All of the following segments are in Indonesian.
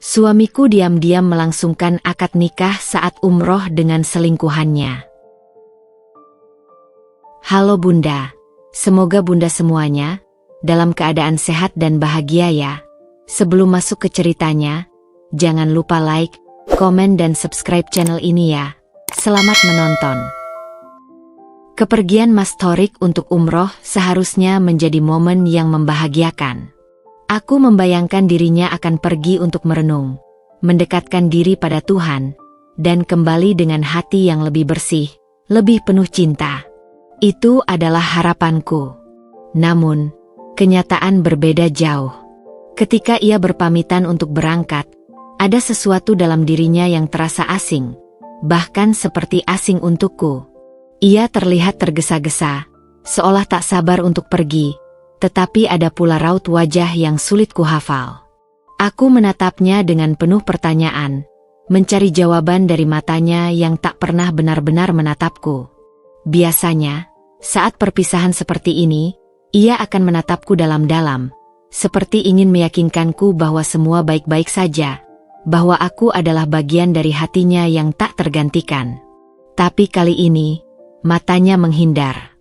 Suamiku diam-diam melangsungkan akad nikah saat umroh dengan selingkuhannya. Halo Bunda, semoga Bunda semuanya dalam keadaan sehat dan bahagia ya. Sebelum masuk ke ceritanya, jangan lupa like, komen dan subscribe channel ini ya. Selamat menonton. Kepergian Mas Thorik untuk umroh seharusnya menjadi momen yang membahagiakan. Aku membayangkan dirinya akan pergi untuk merenung, mendekatkan diri pada Tuhan, dan kembali dengan hati yang lebih bersih, lebih penuh cinta. Itu adalah harapanku. Namun, kenyataan berbeda jauh. Ketika ia berpamitan untuk berangkat, ada sesuatu dalam dirinya yang terasa asing, bahkan seperti asing untukku. Ia terlihat tergesa-gesa, seolah tak sabar untuk pergi. Tetapi ada pula raut wajah yang sulit kuhafal. Aku menatapnya dengan penuh pertanyaan, mencari jawaban dari matanya yang tak pernah benar-benar menatapku. Biasanya, saat perpisahan seperti ini, ia akan menatapku dalam-dalam, seperti ingin meyakinkanku bahwa semua baik-baik saja, bahwa aku adalah bagian dari hatinya yang tak tergantikan. Tapi kali ini, matanya menghindar.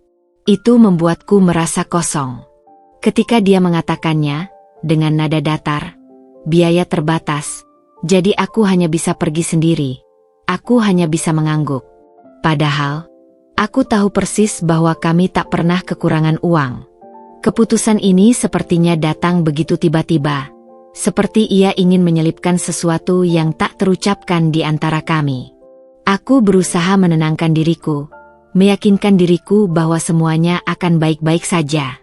Itu membuatku merasa kosong. Ketika dia mengatakannya, dengan nada datar, biaya terbatas, jadi aku hanya bisa pergi sendiri. Aku hanya bisa mengangguk. Padahal, aku tahu persis bahwa kami tak pernah kekurangan uang. Keputusan ini sepertinya datang begitu tiba-tiba, seperti ia ingin menyelipkan sesuatu yang tak terucapkan di antara kami. Aku berusaha menenangkan diriku, meyakinkan diriku bahwa semuanya akan baik-baik saja.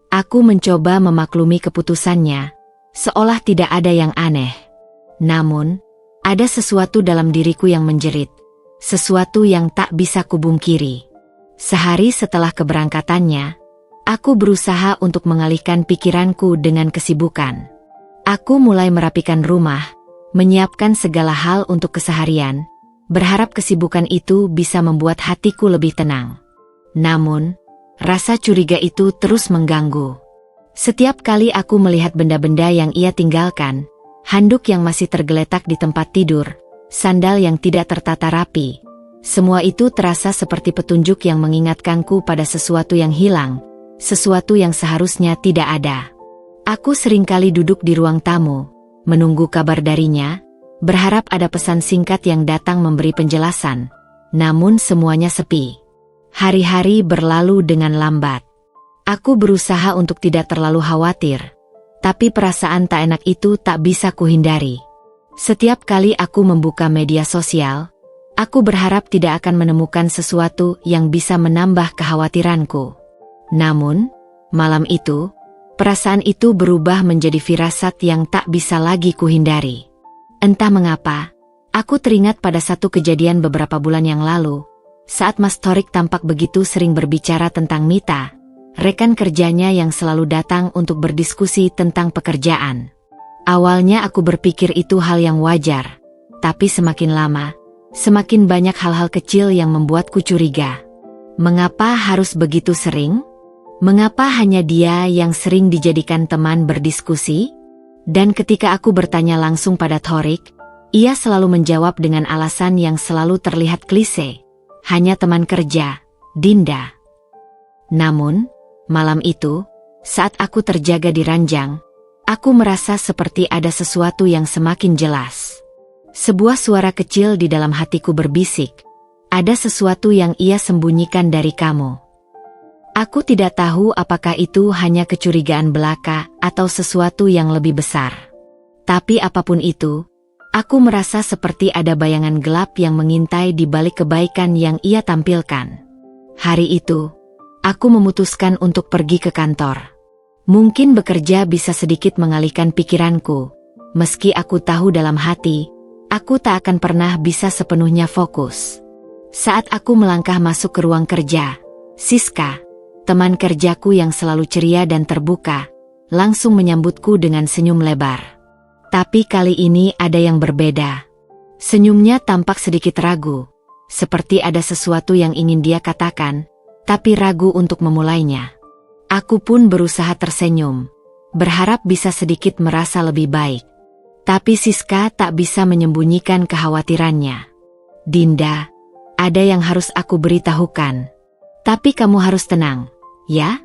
Aku mencoba memaklumi keputusannya, seolah tidak ada yang aneh. Namun, ada sesuatu dalam diriku yang menjerit, sesuatu yang tak bisa kubungkiri. Sehari setelah keberangkatannya, aku berusaha untuk mengalihkan pikiranku dengan kesibukan. Aku mulai merapikan rumah, menyiapkan segala hal untuk keseharian, berharap kesibukan itu bisa membuat hatiku lebih tenang. Namun, rasa curiga itu terus mengganggu. Setiap kali aku melihat benda-benda yang ia tinggalkan, handuk yang masih tergeletak di tempat tidur, sandal yang tidak tertata rapi, semua itu terasa seperti petunjuk yang mengingatkanku pada sesuatu yang hilang, sesuatu yang seharusnya tidak ada. Aku seringkali duduk di ruang tamu, menunggu kabar darinya, berharap ada pesan singkat yang datang memberi penjelasan, namun semuanya sepi. Hari-hari berlalu dengan lambat. Aku berusaha untuk tidak terlalu khawatir, tapi perasaan tak enak itu tak bisa kuhindari. Setiap kali aku membuka media sosial, aku berharap tidak akan menemukan sesuatu yang bisa menambah kekhawatiranku. Namun, malam itu, perasaan itu berubah menjadi firasat yang tak bisa lagi kuhindari. Entah mengapa, aku teringat pada satu kejadian beberapa bulan yang lalu, saat Mas Thorik tampak begitu sering berbicara tentang Mita, rekan kerjanya yang selalu datang untuk berdiskusi tentang pekerjaan. Awalnya aku berpikir itu hal yang wajar, tapi semakin lama, semakin banyak hal-hal kecil yang membuatku curiga. Mengapa harus begitu sering? Mengapa hanya dia yang sering dijadikan teman berdiskusi? Dan ketika aku bertanya langsung pada Thorik, ia selalu menjawab dengan alasan yang selalu terlihat klise. Hanya teman kerja, Dinda. Namun, malam itu, saat aku terjaga di ranjang, aku merasa seperti ada sesuatu yang semakin jelas. Sebuah suara kecil di dalam hatiku berbisik, ada sesuatu yang ia sembunyikan dari kamu. Aku tidak tahu apakah itu hanya kecurigaan belaka atau sesuatu yang lebih besar. Tapi apapun itu, aku merasa seperti ada bayangan gelap yang mengintai di balik kebaikan yang ia tampilkan. Hari itu, aku memutuskan untuk pergi ke kantor. Mungkin bekerja bisa sedikit mengalihkan pikiranku, meski aku tahu dalam hati, aku tak akan pernah bisa sepenuhnya fokus. Saat aku melangkah masuk ke ruang kerja, Siska, teman kerjaku yang selalu ceria dan terbuka, langsung menyambutku dengan senyum lebar. Tapi kali ini ada yang berbeda. Senyumnya tampak sedikit ragu, seperti ada sesuatu yang ingin dia katakan, tapi ragu untuk memulainya. Aku pun berusaha tersenyum, berharap bisa sedikit merasa lebih baik. Tapi Siska tak bisa menyembunyikan kekhawatirannya. Dinda, ada yang harus aku beritahukan. Tapi kamu harus tenang, ya?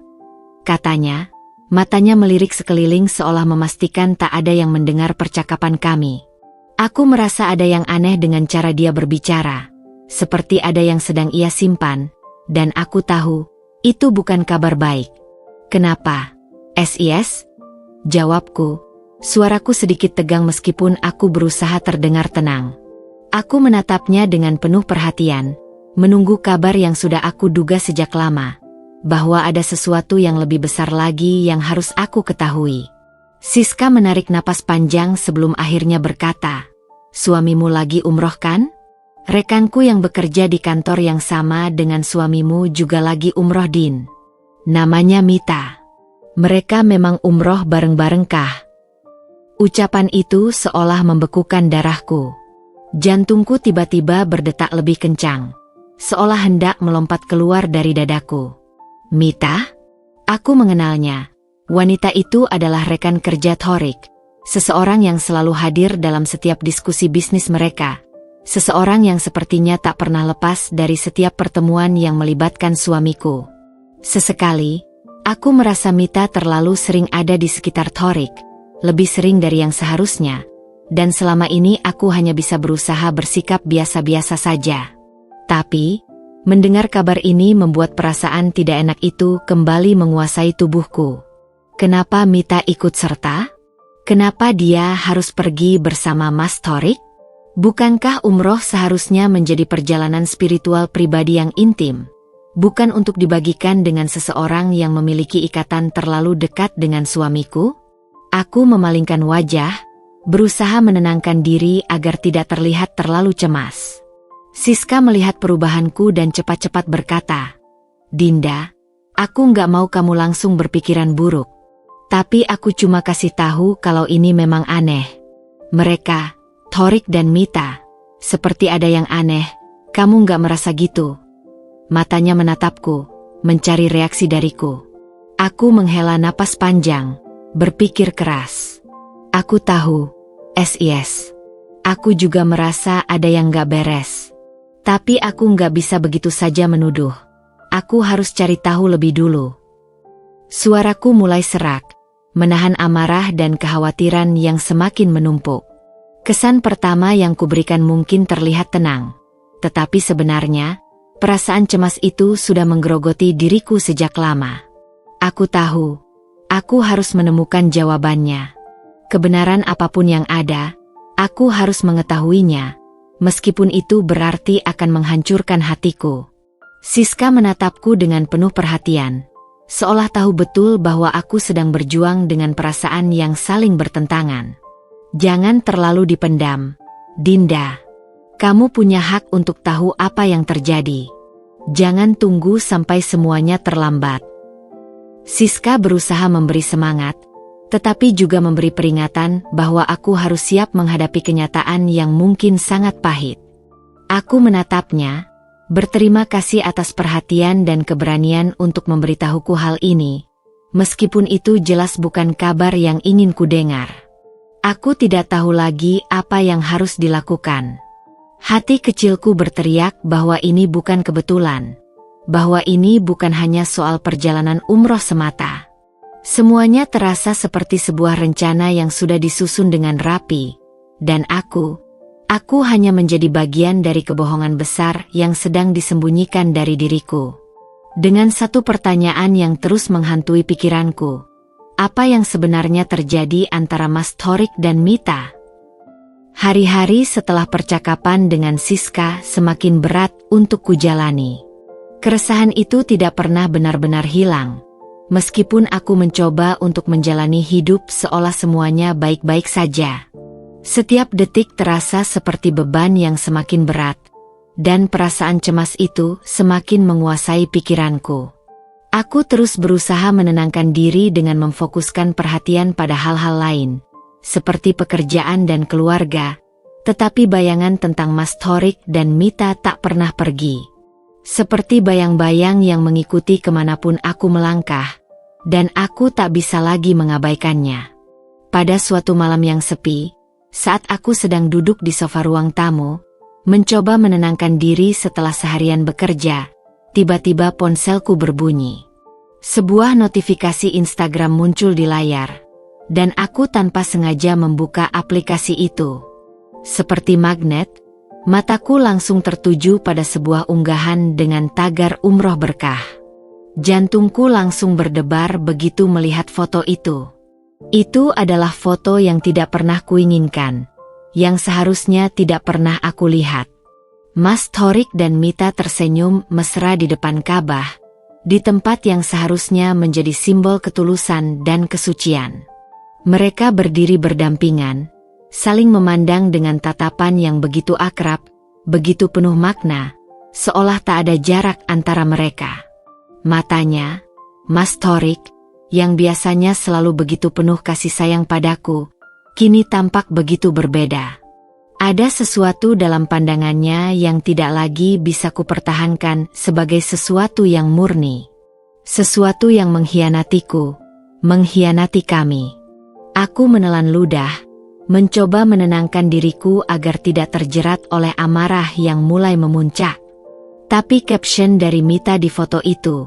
Katanya, matanya melirik sekeliling seolah memastikan tak ada yang mendengar percakapan kami. Aku merasa ada yang aneh dengan cara dia berbicara. Seperti ada yang sedang ia simpan, dan aku tahu, itu bukan kabar baik. Kenapa? SIS? Jawabku. Suaraku sedikit tegang meskipun aku berusaha terdengar tenang. Aku menatapnya dengan penuh perhatian, menunggu kabar yang sudah aku duga sejak lama, bahwa ada sesuatu yang lebih besar lagi yang harus aku ketahui. Siska menarik napas panjang sebelum akhirnya berkata, "Suamimu lagi umroh kan? Rekanku yang bekerja di kantor yang sama dengan suamimu juga lagi umroh, Din. Namanya Mita. Mereka memang umroh bareng-bareng kah?" Ucapan itu seolah membekukan darahku. Jantungku tiba-tiba berdetak lebih kencang, seolah hendak melompat keluar dari dadaku. Mita? Aku mengenalnya. Wanita itu adalah rekan kerja Thorik, seseorang yang selalu hadir dalam setiap diskusi bisnis mereka. Seseorang yang sepertinya tak pernah lepas dari setiap pertemuan yang melibatkan suamiku. Sesekali, aku merasa Mita terlalu sering ada di sekitar Thorik, lebih sering dari yang seharusnya, dan selama ini aku hanya bisa berusaha bersikap biasa-biasa saja. Tapi, mendengar kabar ini membuat perasaan tidak enak itu kembali menguasai tubuhku. Kenapa Mita ikut serta? Kenapa dia harus pergi bersama Mas Thorik? Bukankah umroh seharusnya menjadi perjalanan spiritual pribadi yang intim? Bukan untuk dibagikan dengan seseorang yang memiliki ikatan terlalu dekat dengan suamiku? Aku memalingkan wajah, berusaha menenangkan diri agar tidak terlihat terlalu cemas. Siska melihat perubahanku dan cepat-cepat berkata, "Dinda, aku nggak mau kamu langsung berpikiran buruk. Tapi aku cuma kasih tahu kalau ini memang aneh. Mereka, Thorik dan Mita, seperti ada yang aneh, kamu nggak merasa gitu?" Matanya menatapku, mencari reaksi dariku. Aku menghela napas panjang, berpikir keras. Aku tahu, SIS. Aku juga merasa ada yang gak beres. Tapi aku gak bisa begitu saja menuduh. Aku harus cari tahu lebih dulu. Suaraku mulai serak, menahan amarah dan kekhawatiran yang semakin menumpuk. Kesan pertama yang kuberikan mungkin terlihat tenang. Tetapi sebenarnya, perasaan cemas itu sudah menggerogoti diriku sejak lama. Aku tahu, aku harus menemukan jawabannya. Kebenaran apapun yang ada, aku harus mengetahuinya, meskipun itu berarti akan menghancurkan hatiku. Siska menatapku dengan penuh perhatian, seolah tahu betul bahwa aku sedang berjuang dengan perasaan yang saling bertentangan. Jangan terlalu dipendam, Dinda. Kamu punya hak untuk tahu apa yang terjadi. Jangan tunggu sampai semuanya terlambat. Siska berusaha memberi semangat, tetapi juga memberi peringatan bahwa aku harus siap menghadapi kenyataan yang mungkin sangat pahit. Aku menatapnya, berterima kasih atas perhatian dan keberanian untuk memberitahuku hal ini, meskipun itu jelas bukan kabar yang ingin kudengar. Aku tidak tahu lagi apa yang harus dilakukan. Hati kecilku berteriak bahwa ini bukan kebetulan. Bahwa ini bukan hanya soal perjalanan umroh semata. Semuanya terasa seperti sebuah rencana yang sudah disusun dengan rapi. Dan aku hanya menjadi bagian dari kebohongan besar yang sedang disembunyikan dari diriku. Dengan satu pertanyaan yang terus menghantui pikiranku. Apa yang sebenarnya terjadi antara Mas Thorik dan Mita? Hari-hari setelah percakapan dengan Siska semakin berat untuk kujalani. Keresahan itu tidak pernah benar-benar hilang, meskipun aku mencoba untuk menjalani hidup seolah semuanya baik-baik saja. Setiap detik terasa seperti beban yang semakin berat, dan perasaan cemas itu semakin menguasai pikiranku. Aku terus berusaha menenangkan diri dengan memfokuskan perhatian pada hal-hal lain, seperti pekerjaan dan keluarga, tetapi bayangan tentang Mas Thorik dan Mita tak pernah pergi. Seperti bayang-bayang yang mengikuti kemanapun aku melangkah, dan aku tak bisa lagi mengabaikannya. Pada suatu malam yang sepi, Saat aku sedang duduk di sofa ruang tamu, mencoba menenangkan diri setelah seharian bekerja, tiba-tiba ponselku berbunyi. Sebuah notifikasi Instagram muncul di layar, dan aku tanpa sengaja membuka aplikasi itu. Seperti magnet, mataku langsung tertuju pada sebuah unggahan dengan tagar umroh berkah. Jantungku langsung berdebar begitu melihat foto itu. Itu adalah foto yang tidak pernah kuinginkan, yang seharusnya tidak pernah aku lihat. Mas Thorik dan Mita tersenyum mesra di depan Ka'bah, di tempat yang seharusnya menjadi simbol ketulusan dan kesucian. Mereka berdiri berdampingan, saling memandang dengan tatapan yang begitu akrab, begitu penuh makna, seolah tak ada jarak antara mereka. Matanya, Mas Thorik, yang biasanya selalu begitu penuh kasih sayang padaku, kini tampak begitu berbeda. Ada sesuatu dalam pandangannya yang tidak lagi bisa kupertahankan sebagai sesuatu yang murni. Sesuatu yang mengkhianatiku, mengkhianati kami. Aku menelan ludah, mencoba menenangkan diriku agar tidak terjerat oleh amarah yang mulai memuncak. Tapi caption dari Mita di foto itu,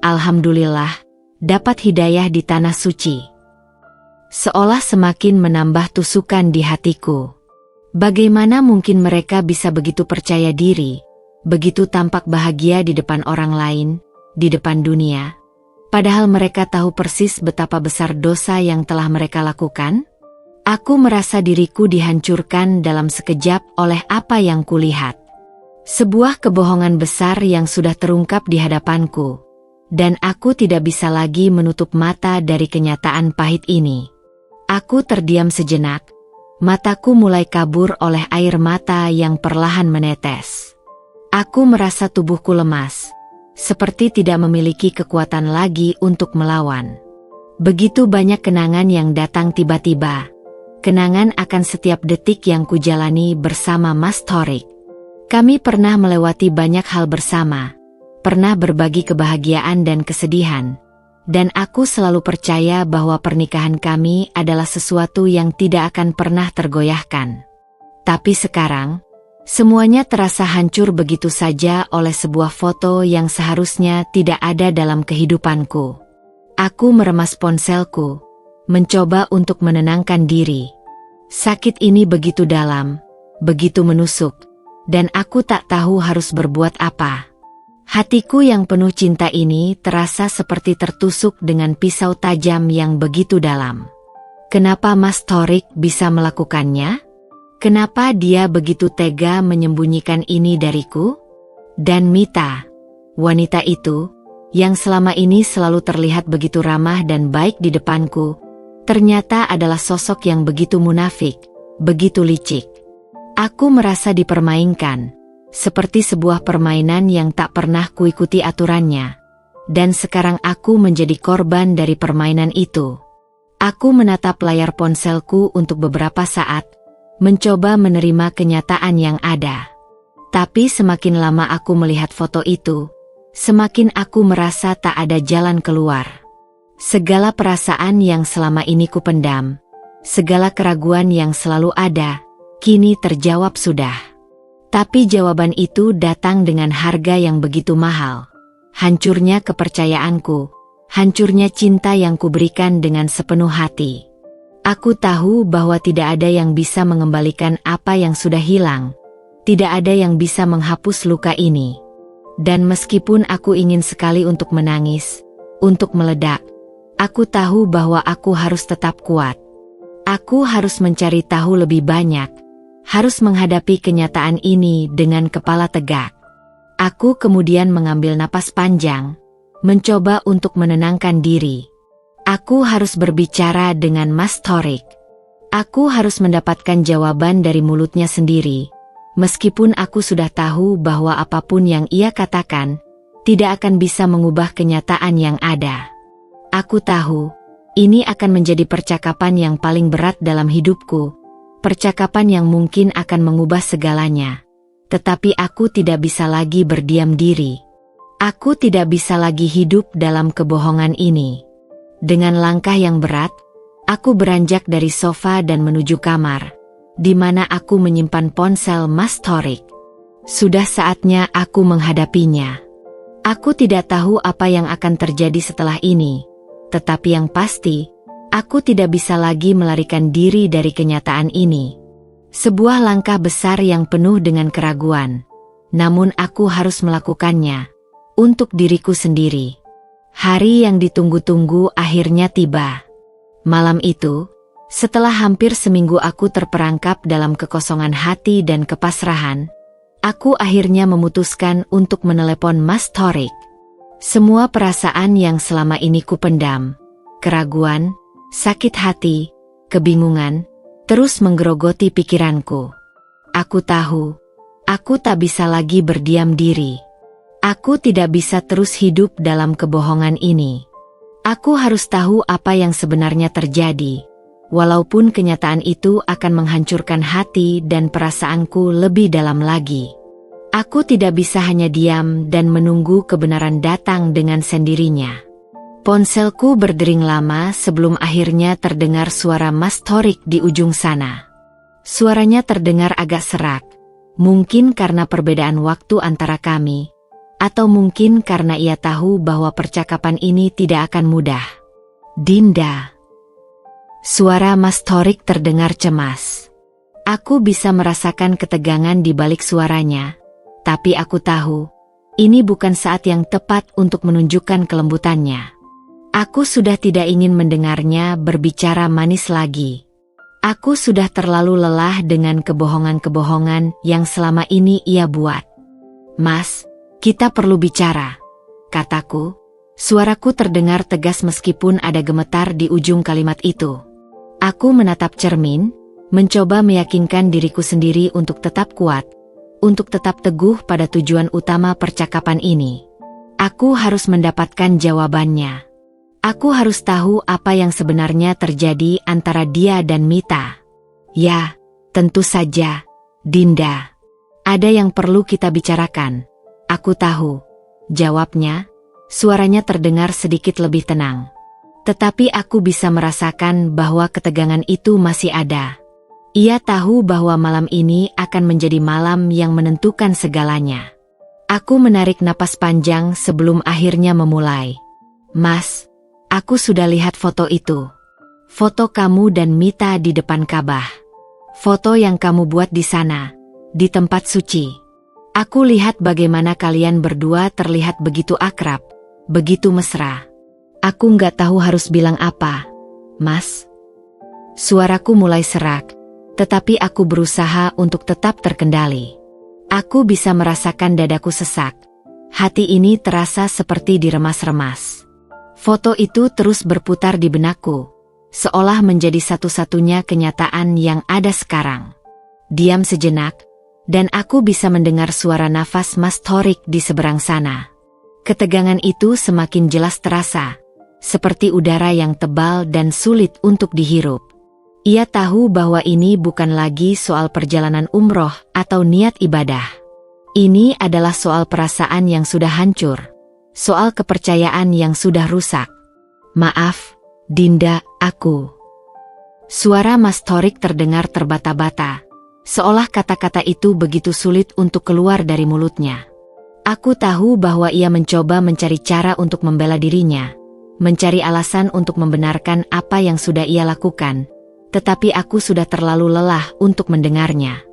"Alhamdulillah, dapat hidayah di tanah suci." Seolah semakin menambah tusukan di hatiku. Bagaimana mungkin mereka bisa begitu percaya diri, begitu tampak bahagia di depan orang lain, di depan dunia, padahal mereka tahu persis betapa besar dosa yang telah mereka lakukan? Aku merasa diriku dihancurkan dalam sekejap oleh apa yang kulihat. Sebuah kebohongan besar yang sudah terungkap di hadapanku. Dan aku tidak bisa lagi menutup mata dari kenyataan pahit ini. Aku terdiam sejenak, mataku mulai kabur oleh air mata yang perlahan menetes. Aku merasa tubuhku lemas, seperti tidak memiliki kekuatan lagi untuk melawan. Begitu banyak kenangan yang datang tiba-tiba. Kenangan akan setiap detik yang kujalani bersama Mas Thorik. Kami pernah melewati banyak hal bersama. Pernah berbagi kebahagiaan dan kesedihan, dan aku selalu percaya bahwa pernikahan kami adalah sesuatu yang tidak akan pernah tergoyahkan. Tapi sekarang, semuanya terasa hancur begitu saja oleh sebuah foto yang seharusnya tidak ada dalam kehidupanku. Aku meremas ponselku, mencoba untuk menenangkan diri. Sakit ini begitu dalam, begitu menusuk, dan aku tak tahu harus berbuat apa. Hatiku yang penuh cinta ini terasa seperti tertusuk dengan pisau tajam yang begitu dalam. Kenapa Mas Thorik bisa melakukannya? Kenapa dia begitu tega menyembunyikan ini dariku? Dan Mita, wanita itu, yang selama ini selalu terlihat begitu ramah dan baik di depanku, ternyata adalah sosok yang begitu munafik, begitu licik. Aku merasa dipermainkan. Seperti sebuah permainan yang tak pernah kuikuti aturannya. Dan sekarang aku menjadi korban dari permainan itu. Aku menatap layar ponselku untuk beberapa saat, mencoba menerima kenyataan yang ada. Tapi semakin lama aku melihat foto itu, semakin aku merasa tak ada jalan keluar. Segala perasaan yang selama ini kupendam, segala keraguan yang selalu ada, kini terjawab sudah. Tapi jawaban itu datang dengan harga yang begitu mahal. Hancurnya kepercayaanku, hancurnya cinta yang kuberikan dengan sepenuh hati. Aku tahu bahwa tidak ada yang bisa mengembalikan apa yang sudah hilang. Tidak ada yang bisa menghapus luka ini. Dan meskipun aku ingin sekali untuk menangis, untuk meledak, aku tahu bahwa aku harus tetap kuat. Aku harus mencari tahu lebih banyak. Harus menghadapi kenyataan ini dengan kepala tegak. Aku kemudian mengambil napas panjang, mencoba untuk menenangkan diri. Aku harus berbicara dengan Mas Thorik. Aku harus mendapatkan jawaban dari mulutnya sendiri, meskipun aku sudah tahu bahwa apapun yang ia katakan, tidak akan bisa mengubah kenyataan yang ada. Aku tahu, ini akan menjadi percakapan yang paling berat dalam hidupku. Percakapan yang mungkin akan mengubah segalanya. Tetapi aku tidak bisa lagi berdiam diri. Aku tidak bisa lagi hidup dalam kebohongan ini. Dengan langkah yang berat, aku beranjak dari sofa dan menuju kamar, di mana aku menyimpan ponsel Mas Thorik. Sudah saatnya aku menghadapinya. Aku tidak tahu apa yang akan terjadi setelah ini, tetapi yang pasti, aku tidak bisa lagi melarikan diri dari kenyataan ini. Sebuah langkah besar yang penuh dengan keraguan. Namun aku harus melakukannya. Untuk diriku sendiri. Hari yang ditunggu-tunggu akhirnya tiba. Malam itu, setelah hampir seminggu aku terperangkap dalam kekosongan hati dan kepasrahan, aku akhirnya memutuskan untuk menelepon Mas Thorik. Semua perasaan yang selama ini kupendam, keraguan, sakit hati, kebingungan, terus menggerogoti pikiranku. Aku tahu, aku tak bisa lagi berdiam diri. Aku tidak bisa terus hidup dalam kebohongan ini. Aku harus tahu apa yang sebenarnya terjadi, walaupun kenyataan itu akan menghancurkan hati dan perasaanku lebih dalam lagi. Aku tidak bisa hanya diam dan menunggu kebenaran datang dengan sendirinya. Ponselku berdering lama sebelum akhirnya terdengar suara Mas Thorik di ujung sana. Suaranya terdengar agak serak, mungkin karena perbedaan waktu antara kami, atau mungkin karena ia tahu bahwa percakapan ini tidak akan mudah. Dinda. Suara Mas Thorik terdengar cemas. Aku bisa merasakan ketegangan di balik suaranya, tapi aku tahu, ini bukan saat yang tepat untuk menunjukkan kelembutannya. Aku sudah tidak ingin mendengarnya berbicara manis lagi. Aku sudah terlalu lelah dengan kebohongan-kebohongan yang selama ini ia buat. Mas, kita perlu bicara, kataku. Suaraku terdengar tegas meskipun ada gemetar di ujung kalimat itu. Aku menatap cermin, mencoba meyakinkan diriku sendiri untuk tetap kuat, untuk tetap teguh pada tujuan utama percakapan ini. Aku harus mendapatkan jawabannya. Aku harus tahu apa yang sebenarnya terjadi antara dia dan Mita. Ya, tentu saja, Dinda. Ada yang perlu kita bicarakan. Aku tahu. Jawabnya, suaranya terdengar sedikit lebih tenang. Tetapi aku bisa merasakan bahwa ketegangan itu masih ada. Ia tahu bahwa malam ini akan menjadi malam yang menentukan segalanya. Aku menarik napas panjang sebelum akhirnya memulai. Mas, aku sudah lihat foto itu. Foto kamu dan Mita di depan Ka'bah. Foto yang kamu buat di sana, di tempat suci. Aku lihat bagaimana kalian berdua terlihat begitu akrab, begitu mesra. Aku nggak tahu harus bilang apa, Mas. Suaraku mulai serak, tetapi aku berusaha untuk tetap terkendali. Aku bisa merasakan dadaku sesak. Hati ini terasa seperti diremas-remas. Foto itu terus berputar di benakku, seolah menjadi satu-satunya kenyataan yang ada sekarang. Diam sejenak, dan aku bisa mendengar suara nafas Mas Thorik di seberang sana. Ketegangan itu semakin jelas terasa, seperti udara yang tebal dan sulit untuk dihirup. Ia tahu bahwa ini bukan lagi soal perjalanan umroh atau niat ibadah. Ini adalah soal perasaan yang sudah hancur, soal kepercayaan yang sudah rusak. Maaf, Dinda, aku. Suara Mas Thorik terdengar terbata-bata, seolah kata-kata itu begitu sulit untuk keluar dari mulutnya. Aku tahu bahwa ia mencoba mencari cara untuk membela dirinya, mencari alasan untuk membenarkan apa yang sudah ia lakukan, tetapi aku sudah terlalu lelah untuk mendengarnya.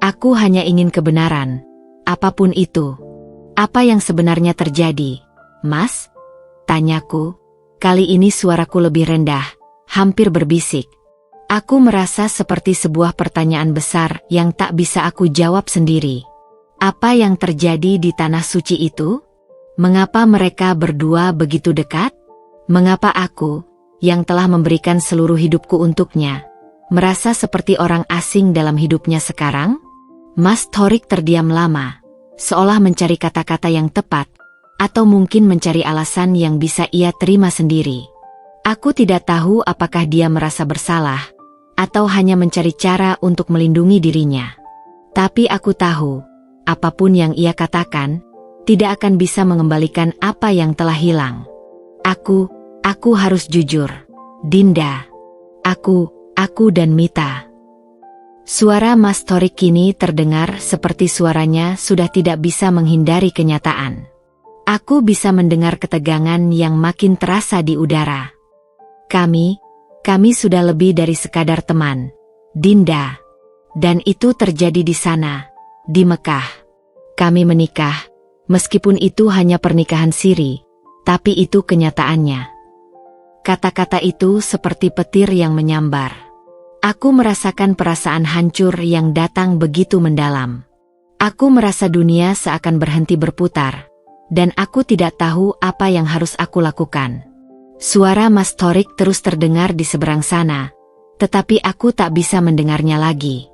Aku hanya ingin kebenaran, apapun itu. Apa yang sebenarnya terjadi, Mas? Tanyaku. Kali ini suaraku lebih rendah, hampir berbisik. Aku merasa seperti sebuah pertanyaan besar yang tak bisa aku jawab sendiri. Apa yang terjadi di tanah suci itu? Mengapa mereka berdua begitu dekat? Mengapa aku, yang telah memberikan seluruh hidupku untuknya, merasa seperti orang asing dalam hidupnya sekarang? Mas Thorik terdiam lama, seolah mencari kata-kata yang tepat, atau mungkin mencari alasan yang bisa ia terima sendiri. Aku tidak tahu apakah dia merasa bersalah, atau hanya mencari cara untuk melindungi dirinya. Tapi aku tahu, apapun yang ia katakan, tidak akan bisa mengembalikan apa yang telah hilang. Aku harus jujur. Dinda. Aku dan Mita. Suara Mas Torik kini terdengar seperti suaranya sudah tidak bisa menghindari kenyataan. Aku bisa mendengar ketegangan yang makin terasa di udara. Kami sudah lebih dari sekadar teman, Dinda. Dan itu terjadi di sana, di Mekah. Kami menikah, meskipun itu hanya pernikahan siri, tapi itu kenyataannya. Kata-kata itu seperti petir yang menyambar. Aku merasakan perasaan hancur yang datang begitu mendalam. Aku merasa dunia seakan berhenti berputar, dan aku tidak tahu apa yang harus aku lakukan. Suara Mas Torik terus terdengar di seberang sana, tetapi aku tak bisa mendengarnya lagi.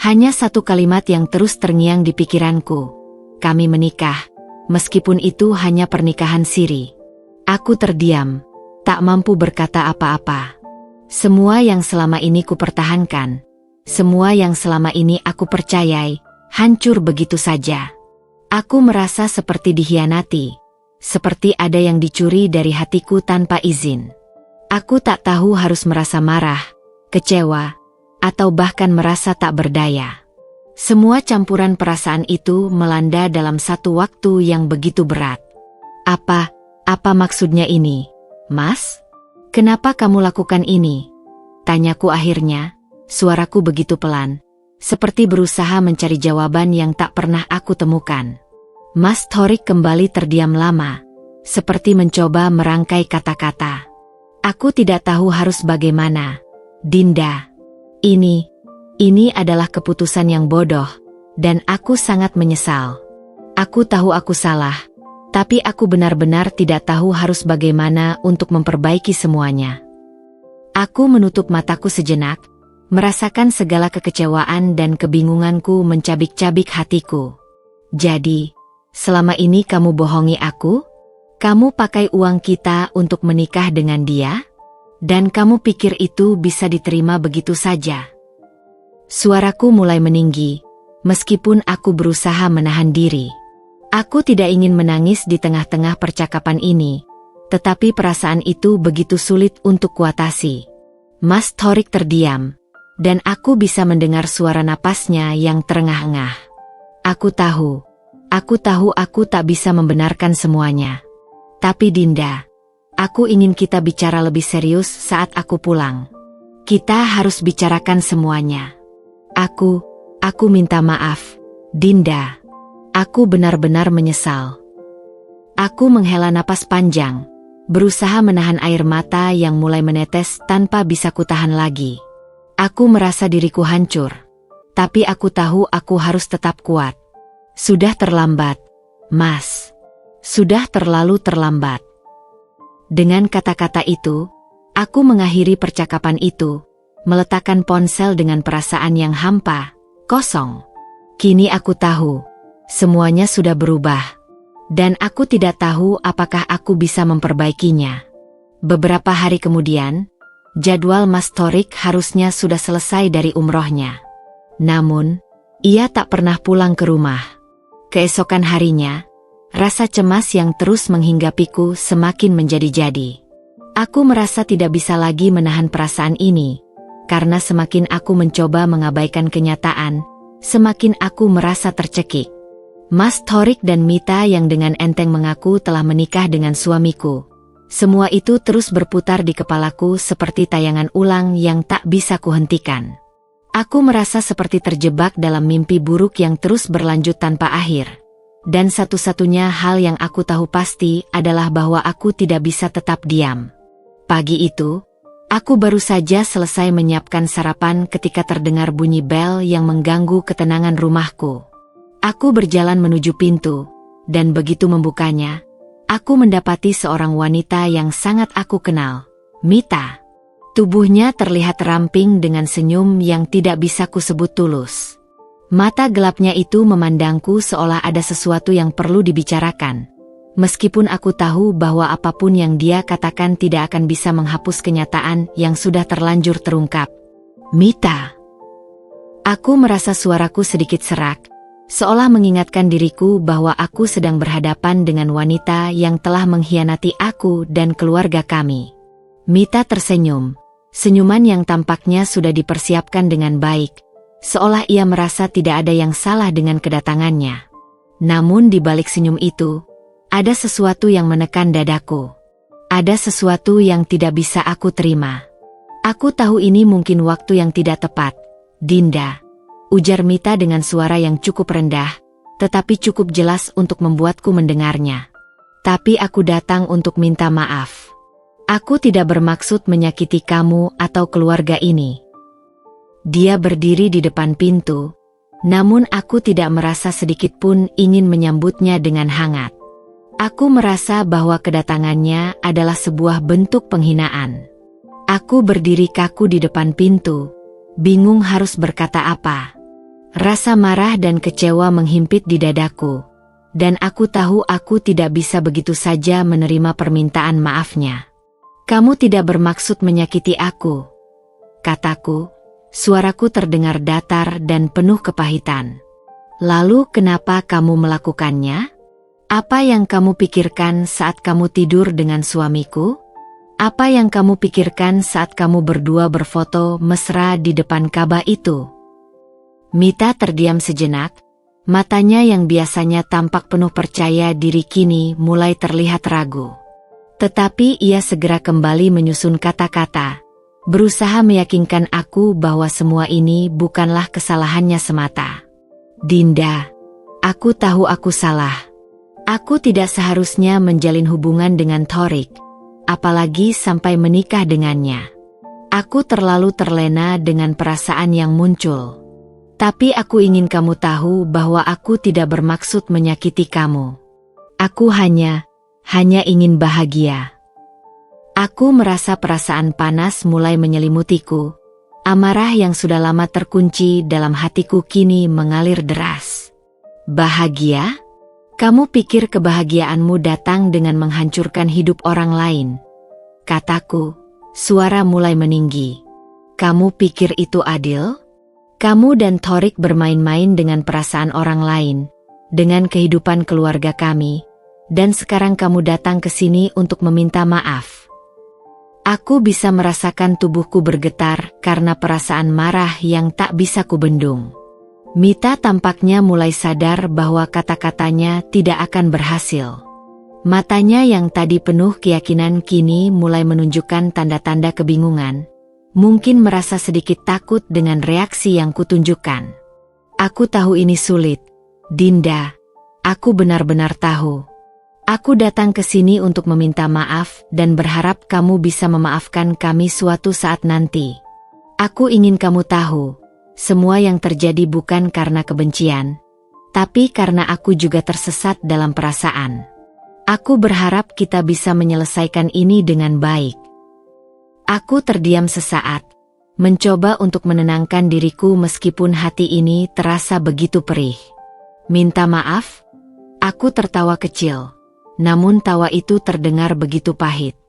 Hanya satu kalimat yang terus terngiang di pikiranku. Kami menikah, meskipun itu hanya pernikahan siri. Aku terdiam, tak mampu berkata apa-apa. Semua yang selama ini kupertahankan, semua yang selama ini aku percayai, hancur begitu saja. Aku merasa seperti dikhianati, seperti ada yang dicuri dari hatiku tanpa izin. Aku tak tahu harus merasa marah, kecewa, atau bahkan merasa tak berdaya. Semua campuran perasaan itu melanda dalam satu waktu yang begitu berat. Apa maksudnya ini, Mas? Kenapa kamu lakukan ini? Tanyaku akhirnya, suaraku begitu pelan, seperti berusaha mencari jawaban yang tak pernah aku temukan. Mas Torik kembali terdiam lama, seperti mencoba merangkai kata-kata. Aku tidak tahu harus bagaimana, Dinda. Ini adalah keputusan yang bodoh, dan aku sangat menyesal. Aku tahu aku salah, tapi aku benar-benar tidak tahu harus bagaimana untuk memperbaiki semuanya. Aku menutup mataku sejenak, merasakan segala kekecewaan dan kebingunganku mencabik-cabik hatiku. Jadi, selama ini kamu bohongi aku? Kamu pakai uang kita untuk menikah dengan dia? Dan kamu pikir itu bisa diterima begitu saja? Suaraku mulai meninggi, meskipun aku berusaha menahan diri. Aku tidak ingin menangis di tengah-tengah percakapan ini, tetapi perasaan itu begitu sulit untuk kuatasi. Mas Torik terdiam, dan aku bisa mendengar suara napasnya yang terengah-engah. Aku tahu aku tak bisa membenarkan semuanya. Tapi Dinda, aku ingin kita bicara lebih serius saat aku pulang. Kita harus bicarakan semuanya. Aku minta maaf, Dinda. Aku benar-benar menyesal. Aku menghela napas panjang, berusaha menahan air mata yang mulai menetes tanpa bisa kutahan lagi. Aku merasa diriku hancur, tapi aku tahu aku harus tetap kuat. Sudah terlambat, Mas. Sudah terlalu terlambat. Dengan kata-kata itu, aku mengakhiri percakapan itu, meletakkan ponsel dengan perasaan yang hampa, kosong. Kini aku tahu, semuanya sudah berubah, dan aku tidak tahu apakah aku bisa memperbaikinya. Beberapa hari kemudian, jadwal Mas Torik harusnya sudah selesai dari umrohnya. Namun, ia tak pernah pulang ke rumah. Keesokan harinya, rasa cemas yang terus menghinggapiku semakin menjadi-jadi. Aku merasa tidak bisa lagi menahan perasaan ini, karena semakin aku mencoba mengabaikan kenyataan, semakin aku merasa tercekik. Mas Torik dan Mita yang dengan enteng mengaku telah menikah dengan suamiku. Semua itu terus berputar di kepalaku seperti tayangan ulang yang tak bisa kuhentikan. Aku merasa seperti terjebak dalam mimpi buruk yang terus berlanjut tanpa akhir. Dan satu-satunya hal yang aku tahu pasti adalah bahwa aku tidak bisa tetap diam. Pagi itu, aku baru saja selesai menyiapkan sarapan ketika terdengar bunyi bel yang mengganggu ketenangan rumahku. Aku berjalan menuju pintu, dan begitu membukanya, aku mendapati seorang wanita yang sangat aku kenal, Mita. Tubuhnya terlihat ramping dengan senyum yang tidak bisa kusebut tulus. Mata gelapnya itu memandangku seolah ada sesuatu yang perlu dibicarakan. Meskipun aku tahu bahwa apapun yang dia katakan tidak akan bisa menghapus kenyataan yang sudah terlanjur terungkap. Mita. Aku merasa suaraku sedikit serak, seolah mengingatkan diriku bahwa aku sedang berhadapan dengan wanita yang telah mengkhianati aku dan keluarga kami. Mita tersenyum, senyuman yang tampaknya sudah dipersiapkan dengan baik, seolah ia merasa tidak ada yang salah dengan kedatangannya. Namun di balik senyum itu, ada sesuatu yang menekan dadaku. Ada sesuatu yang tidak bisa aku terima. Aku tahu ini mungkin waktu yang tidak tepat, Dinda, ujar Mita dengan suara yang cukup rendah, tetapi cukup jelas untuk membuatku mendengarnya. Tapi aku datang untuk minta maaf. Aku tidak bermaksud menyakiti kamu atau keluarga ini. Dia berdiri di depan pintu, namun aku tidak merasa sedikit pun ingin menyambutnya dengan hangat. Aku merasa bahwa kedatangannya adalah sebuah bentuk penghinaan. Aku berdiri kaku di depan pintu, bingung harus berkata apa. Rasa marah dan kecewa menghimpit di dadaku, dan aku tahu aku tidak bisa begitu saja menerima permintaan maafnya. Kamu tidak bermaksud menyakiti aku, kataku, suaraku terdengar datar dan penuh kepahitan. Lalu kenapa kamu melakukannya? Apa yang kamu pikirkan saat kamu tidur dengan suamiku? Apa yang kamu pikirkan saat kamu berdua berfoto mesra di depan Ka'bah itu? Mita terdiam sejenak, matanya yang biasanya tampak penuh percaya diri kini mulai terlihat ragu. Tetapi ia segera kembali menyusun kata-kata, berusaha meyakinkan aku bahwa semua ini bukanlah kesalahannya semata. Dinda, aku tahu aku salah. Aku tidak seharusnya menjalin hubungan dengan Thorik, apalagi sampai menikah dengannya. Aku terlalu terlena dengan perasaan yang muncul. Tapi aku ingin kamu tahu bahwa aku tidak bermaksud menyakiti kamu. Aku hanya ingin bahagia. Aku merasa perasaan panas mulai menyelimutiku. Amarah yang sudah lama terkunci dalam hatiku kini mengalir deras. Bahagia? Kamu pikir kebahagiaanmu datang dengan menghancurkan hidup orang lain? Kataku, suara mulai meninggi. Kamu pikir itu adil? Kamu dan Thorik bermain-main dengan perasaan orang lain, dengan kehidupan keluarga kami, dan sekarang kamu datang ke sini untuk meminta maaf. Aku bisa merasakan tubuhku bergetar karena perasaan marah yang tak bisa kubendung. Mita tampaknya mulai sadar bahwa kata-katanya tidak akan berhasil. Matanya yang tadi penuh keyakinan kini mulai menunjukkan tanda-tanda kebingungan. Mungkin merasa sedikit takut dengan reaksi yang kutunjukkan. Aku tahu ini sulit, Dinda. Aku benar-benar tahu. Aku datang ke sini untuk meminta maaf dan berharap kamu bisa memaafkan kami suatu saat nanti. Aku ingin kamu tahu, semua yang terjadi bukan karena kebencian, tapi karena aku juga tersesat dalam perasaan. Aku berharap kita bisa menyelesaikan ini dengan baik. Aku terdiam sesaat, mencoba untuk menenangkan diriku meskipun hati ini terasa begitu perih. Minta maaf? Aku tertawa kecil, namun tawa itu terdengar begitu pahit.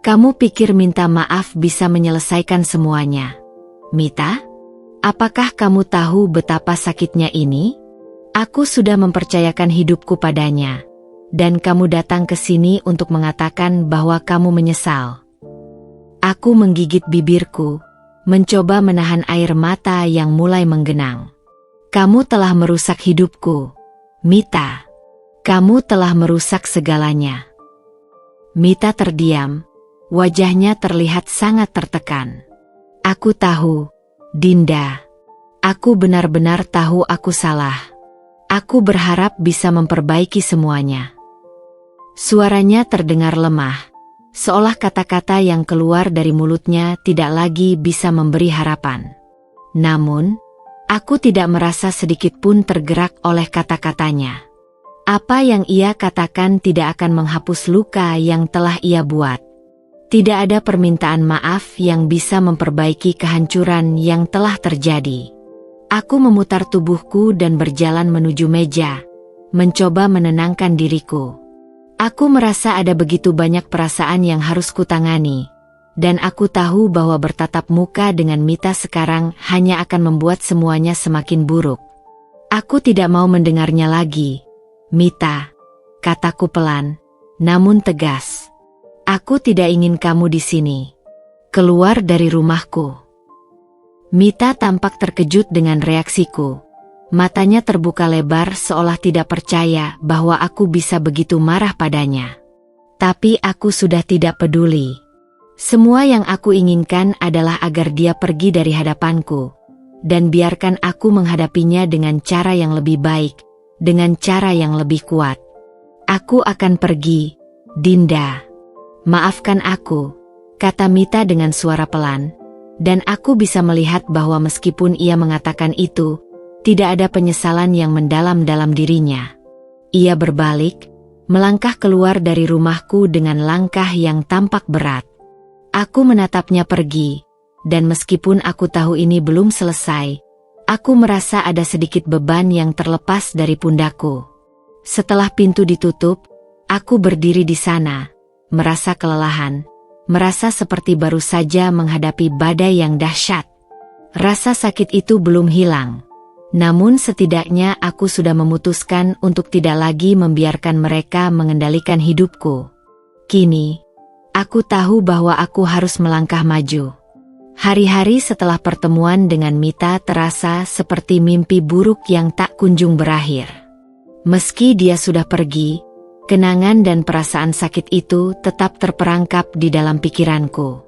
Kamu pikir minta maaf bisa menyelesaikan semuanya? Mita? Apakah kamu tahu betapa sakitnya ini? Aku sudah mempercayakan hidupku padanya, dan kamu datang ke sini untuk mengatakan bahwa kamu menyesal. Aku menggigit bibirku, mencoba menahan air mata yang mulai menggenang. Kamu telah merusak hidupku, Mita. Kamu telah merusak segalanya. Mita terdiam, wajahnya terlihat sangat tertekan. Aku tahu, Dinda. Aku benar-benar tahu aku salah. Aku berharap bisa memperbaiki semuanya. Suaranya terdengar lemah, seolah kata-kata yang keluar dari mulutnya tidak lagi bisa memberi harapan. Namun, aku tidak merasa sedikit pun tergerak oleh kata-katanya. Apa yang ia katakan tidak akan menghapus luka yang telah ia buat. Tidak ada permintaan maaf yang bisa memperbaiki kehancuran yang telah terjadi. Aku memutar tubuhku dan berjalan menuju meja, mencoba menenangkan diriku. Aku merasa ada begitu banyak perasaan yang harus kutangani, dan aku tahu bahwa bertatap muka dengan Mita sekarang hanya akan membuat semuanya semakin buruk. Aku tidak mau mendengarnya lagi. Mita, kataku pelan, namun tegas. Aku tidak ingin kamu di sini. Keluar dari rumahku. Mita tampak terkejut dengan reaksiku. Matanya terbuka lebar seolah tidak percaya bahwa aku bisa begitu marah padanya. Tapi aku sudah tidak peduli. Semua yang aku inginkan adalah agar dia pergi dari hadapanku. Dan biarkan aku menghadapinya dengan cara yang lebih baik, dengan cara yang lebih kuat. Aku akan pergi, Dinda. Maafkan aku, kata Mita dengan suara pelan. Dan aku bisa melihat bahwa meskipun ia mengatakan itu, tidak ada penyesalan yang mendalam dalam dirinya. Ia berbalik, melangkah keluar dari rumahku dengan langkah yang tampak berat. Aku menatapnya pergi, dan meskipun aku tahu ini belum selesai, aku merasa ada sedikit beban yang terlepas dari pundakku. Setelah pintu ditutup, aku berdiri di sana, merasa kelelahan. Merasa seperti baru saja menghadapi badai yang dahsyat. Rasa sakit itu belum hilang. Namun setidaknya aku sudah memutuskan untuk tidak lagi membiarkan mereka mengendalikan hidupku. Kini, aku tahu bahwa aku harus melangkah maju. Hari-hari setelah pertemuan dengan Mita terasa seperti mimpi buruk yang tak kunjung berakhir. Meski dia sudah pergi, kenangan dan perasaan sakit itu tetap terperangkap di dalam pikiranku.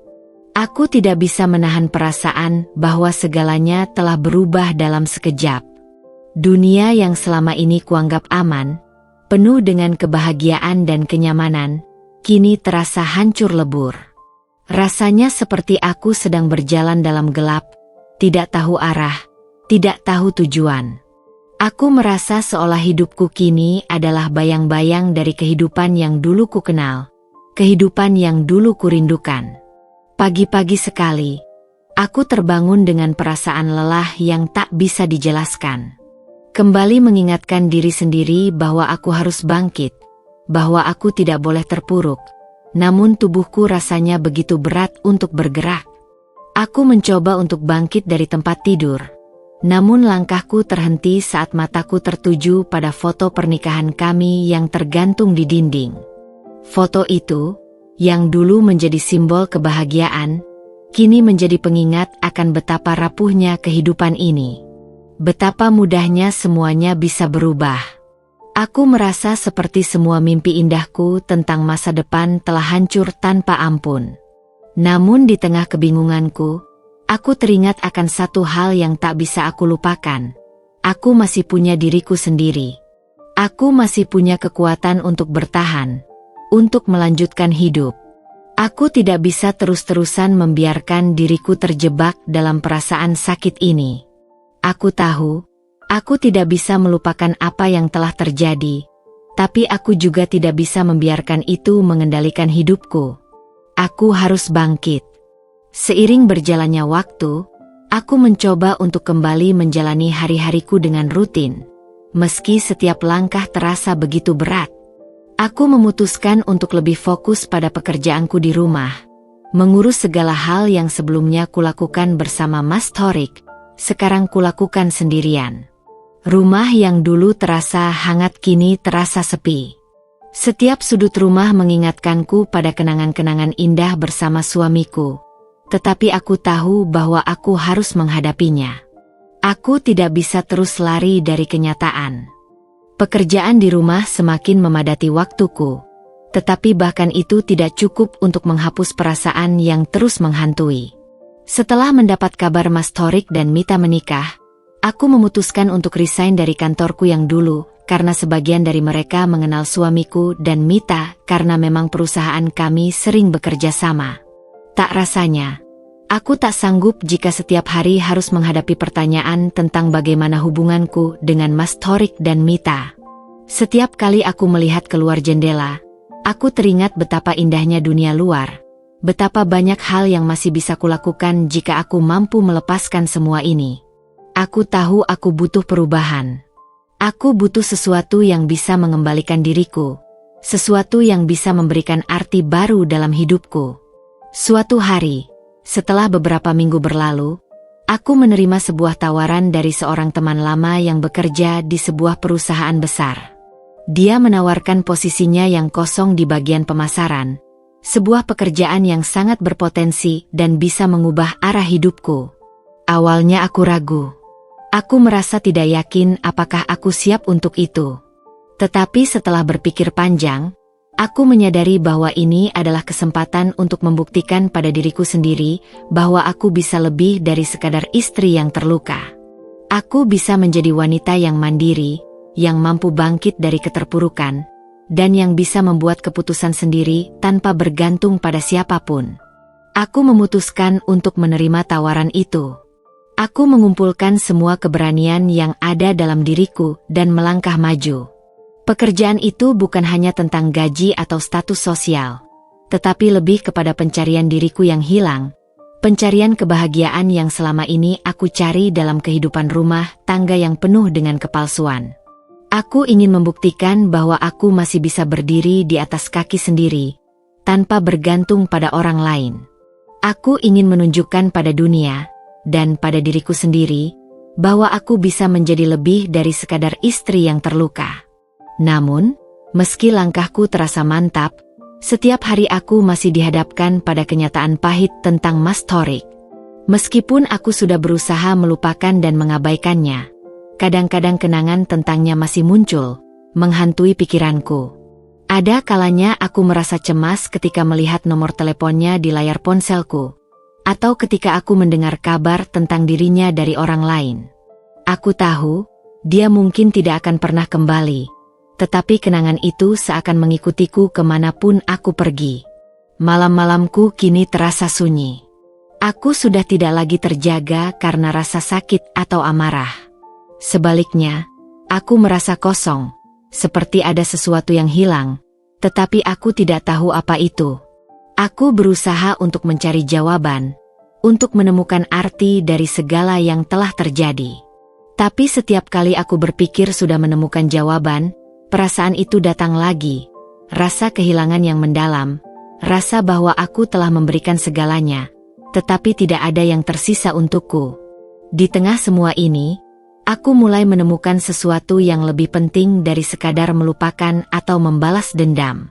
Aku tidak bisa menahan perasaan bahwa segalanya telah berubah dalam sekejap. Dunia yang selama ini kuanggap aman, penuh dengan kebahagiaan dan kenyamanan, kini terasa hancur lebur. Rasanya seperti aku sedang berjalan dalam gelap, tidak tahu arah, tidak tahu tujuan. Aku merasa seolah hidupku kini adalah bayang-bayang dari kehidupan yang dulu ku kenal, kehidupan yang dulu kurindukan. Pagi-pagi sekali, aku terbangun dengan perasaan lelah yang tak bisa dijelaskan. Kembali mengingatkan diri sendiri bahwa aku harus bangkit, bahwa aku tidak boleh terpuruk, namun tubuhku rasanya begitu berat untuk bergerak. Aku mencoba untuk bangkit dari tempat tidur. Namun langkahku terhenti saat mataku tertuju pada foto pernikahan kami yang tergantung di dinding. Foto itu, yang dulu menjadi simbol kebahagiaan, kini menjadi pengingat akan betapa rapuhnya kehidupan ini. Betapa mudahnya semuanya bisa berubah. Aku merasa seperti semua mimpi indahku tentang masa depan telah hancur tanpa ampun. Namun di tengah kebingunganku, aku teringat akan satu hal yang tak bisa aku lupakan. Aku masih punya diriku sendiri. Aku masih punya kekuatan untuk bertahan, untuk melanjutkan hidup. Aku tidak bisa terus-terusan membiarkan diriku terjebak dalam perasaan sakit ini. Aku tahu, aku tidak bisa melupakan apa yang telah terjadi, tapi aku juga tidak bisa membiarkan itu mengendalikan hidupku. Aku harus bangkit. Seiring berjalannya waktu, aku mencoba untuk kembali menjalani hari-hariku dengan rutin. Meski setiap langkah terasa begitu berat, aku memutuskan untuk lebih fokus pada pekerjaanku di rumah. Mengurus segala hal yang sebelumnya kulakukan bersama Mas Thorik, sekarang kulakukan sendirian. Rumah yang dulu terasa hangat kini terasa sepi. Setiap sudut rumah mengingatkanku pada kenangan-kenangan indah bersama suamiku. Tetapi aku tahu bahwa aku harus menghadapinya. Aku tidak bisa terus lari dari kenyataan. Pekerjaan di rumah semakin memadati waktuku. Tetapi bahkan itu tidak cukup untuk menghapus perasaan yang terus menghantui. Setelah mendapat kabar Mas Thorik dan Mita menikah, aku memutuskan untuk resign dari kantorku yang dulu, karena sebagian dari mereka mengenal suamiku dan Mita karena memang perusahaan kami sering bekerja sama. Tak rasanya, aku tak sanggup jika setiap hari harus menghadapi pertanyaan tentang bagaimana hubunganku dengan Mas Thorik dan Mita. Setiap kali aku melihat keluar jendela, aku teringat betapa indahnya dunia luar, betapa banyak hal yang masih bisa kulakukan jika aku mampu melepaskan semua ini. Aku tahu aku butuh perubahan. Aku butuh sesuatu yang bisa mengembalikan diriku, sesuatu yang bisa memberikan arti baru dalam hidupku. Suatu hari, setelah beberapa minggu berlalu, aku menerima sebuah tawaran dari seorang teman lama yang bekerja di sebuah perusahaan besar. Dia menawarkan posisinya yang kosong di bagian pemasaran, sebuah pekerjaan yang sangat berpotensi dan bisa mengubah arah hidupku. Awalnya aku ragu. Aku merasa tidak yakin apakah aku siap untuk itu. Tetapi setelah berpikir panjang, aku menyadari bahwa ini adalah kesempatan untuk membuktikan pada diriku sendiri bahwa aku bisa lebih dari sekadar istri yang terluka. Aku bisa menjadi wanita yang mandiri, yang mampu bangkit dari keterpurukan, dan yang bisa membuat keputusan sendiri tanpa bergantung pada siapapun. Aku memutuskan untuk menerima tawaran itu. Aku mengumpulkan semua keberanian yang ada dalam diriku dan melangkah maju. Pekerjaan itu bukan hanya tentang gaji atau status sosial, tetapi lebih kepada pencarian diriku yang hilang, pencarian kebahagiaan yang selama ini aku cari dalam kehidupan rumah tangga yang penuh dengan kepalsuan. Aku ingin membuktikan bahwa aku masih bisa berdiri di atas kaki sendiri, tanpa bergantung pada orang lain. Aku ingin menunjukkan pada dunia, dan pada diriku sendiri, bahwa aku bisa menjadi lebih dari sekadar istri yang terluka. Namun, meski langkahku terasa mantap, setiap hari aku masih dihadapkan pada kenyataan pahit tentang Mas Thorik. Meskipun aku sudah berusaha melupakan dan mengabaikannya, kadang-kadang kenangan tentangnya masih muncul, menghantui pikiranku. Ada kalanya aku merasa cemas ketika melihat nomor teleponnya di layar ponselku, atau ketika aku mendengar kabar tentang dirinya dari orang lain. Aku tahu, dia mungkin tidak akan pernah kembali, tetapi kenangan itu seakan mengikutiku kemanapun aku pergi. Malam-malamku kini terasa sunyi. Aku sudah tidak lagi terjaga karena rasa sakit atau amarah. Sebaliknya, aku merasa kosong, seperti ada sesuatu yang hilang, tetapi aku tidak tahu apa itu. Aku berusaha untuk mencari jawaban, untuk menemukan arti dari segala yang telah terjadi. Tapi setiap kali aku berpikir sudah menemukan jawaban, perasaan itu datang lagi, rasa kehilangan yang mendalam, rasa bahwa aku telah memberikan segalanya, tetapi tidak ada yang tersisa untukku. Di tengah semua ini, aku mulai menemukan sesuatu yang lebih penting dari sekadar melupakan atau membalas dendam.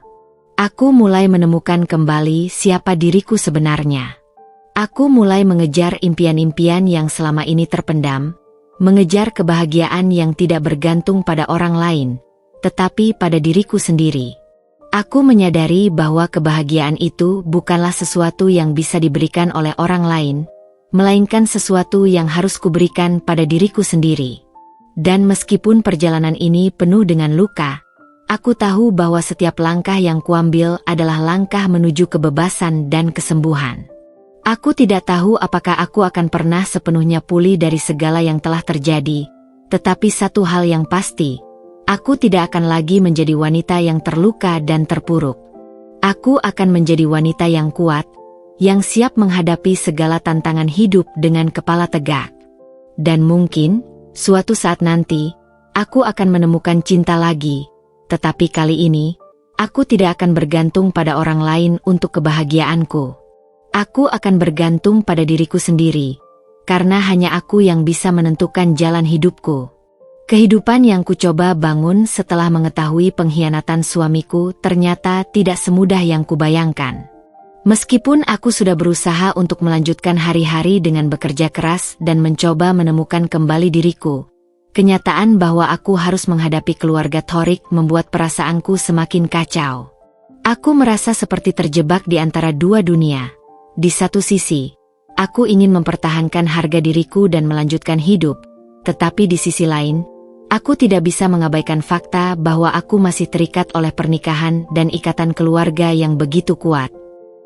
Aku mulai menemukan kembali siapa diriku sebenarnya. Aku mulai mengejar impian-impian yang selama ini terpendam, mengejar kebahagiaan yang tidak bergantung pada orang lain, tetapi pada diriku sendiri. Aku menyadari bahwa kebahagiaan itu bukanlah sesuatu yang bisa diberikan oleh orang lain, melainkan sesuatu yang harus kuberikan pada diriku sendiri. Dan meskipun perjalanan ini penuh dengan luka, aku tahu bahwa setiap langkah yang kuambil adalah langkah menuju kebebasan dan kesembuhan. Aku tidak tahu apakah aku akan pernah sepenuhnya pulih dari segala yang telah terjadi, tetapi satu hal yang pasti, aku tidak akan lagi menjadi wanita yang terluka dan terpuruk. Aku akan menjadi wanita yang kuat, yang siap menghadapi segala tantangan hidup dengan kepala tegak. Dan mungkin, suatu saat nanti, aku akan menemukan cinta lagi. Tetapi kali ini, aku tidak akan bergantung pada orang lain untuk kebahagiaanku. Aku akan bergantung pada diriku sendiri, karena hanya aku yang bisa menentukan jalan hidupku. Kehidupan yang kucoba bangun setelah mengetahui pengkhianatan suamiku ternyata tidak semudah yang kubayangkan. Meskipun aku sudah berusaha untuk melanjutkan hari-hari dengan bekerja keras dan mencoba menemukan kembali diriku, kenyataan bahwa aku harus menghadapi keluarga Thorik membuat perasaanku semakin kacau. Aku merasa seperti terjebak di antara dua dunia. Di satu sisi, aku ingin mempertahankan harga diriku dan melanjutkan hidup, tetapi di sisi lain, aku tidak bisa mengabaikan fakta bahwa aku masih terikat oleh pernikahan dan ikatan keluarga yang begitu kuat.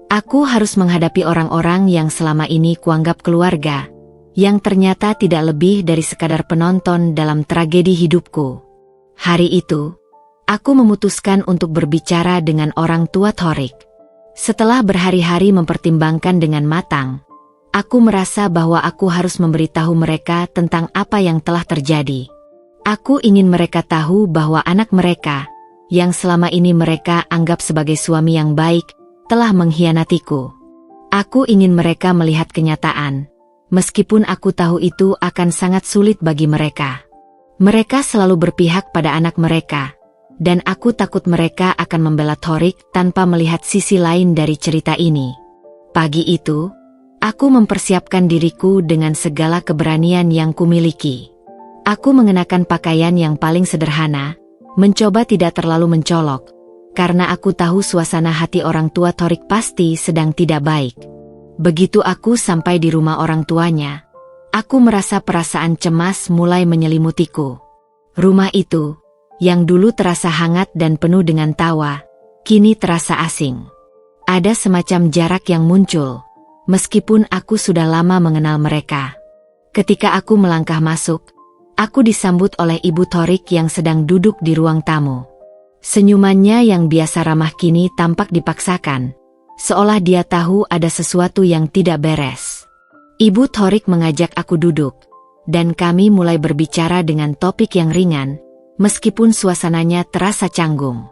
Aku harus menghadapi orang-orang yang selama ini kuanggap keluarga, yang ternyata tidak lebih dari sekadar penonton dalam tragedi hidupku. Hari itu, aku memutuskan untuk berbicara dengan orang tua Thorik. Setelah berhari-hari mempertimbangkan dengan matang, aku merasa bahwa aku harus memberitahu mereka tentang apa yang telah terjadi. Aku ingin mereka tahu bahwa anak mereka, yang selama ini mereka anggap sebagai suami yang baik, telah mengkhianatiku. Aku ingin mereka melihat kenyataan, meskipun aku tahu itu akan sangat sulit bagi mereka. Mereka selalu berpihak pada anak mereka, dan aku takut mereka akan membela Thorik tanpa melihat sisi lain dari cerita ini. Pagi itu, Aku mempersiapkan diriku dengan segala keberanian yang kumiliki. Aku mengenakan pakaian yang paling sederhana, mencoba tidak terlalu mencolok, karena aku tahu suasana hati orang tua Thorik pasti sedang tidak baik. Begitu aku sampai di rumah orang tuanya, aku merasa perasaan cemas mulai menyelimutiku. Rumah itu, yang dulu terasa hangat dan penuh dengan tawa, kini terasa asing. Ada semacam jarak yang muncul, meskipun aku sudah lama mengenal mereka. Ketika aku melangkah masuk, aku disambut oleh Ibu Thorik yang sedang duduk di ruang tamu. Senyumannya yang biasa ramah kini tampak dipaksakan, seolah dia tahu ada sesuatu yang tidak beres. Ibu Thorik mengajak aku duduk, dan kami mulai berbicara dengan topik yang ringan, meskipun suasananya terasa canggung.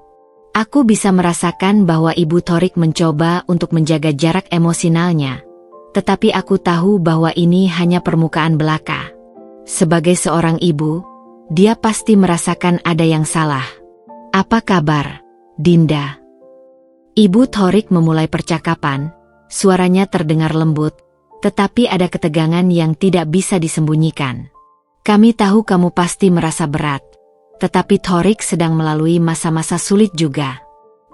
Aku bisa merasakan bahwa Ibu Thorik mencoba untuk menjaga jarak emosionalnya, tetapi aku tahu bahwa ini hanya permukaan belaka. Sebagai seorang ibu, dia pasti merasakan ada yang salah. "Apa kabar, Dinda?" Ibu Thorik memulai percakapan, suaranya terdengar lembut, tetapi ada ketegangan yang tidak bisa disembunyikan. "Kami tahu kamu pasti merasa berat, tetapi Thorik sedang melalui masa-masa sulit juga."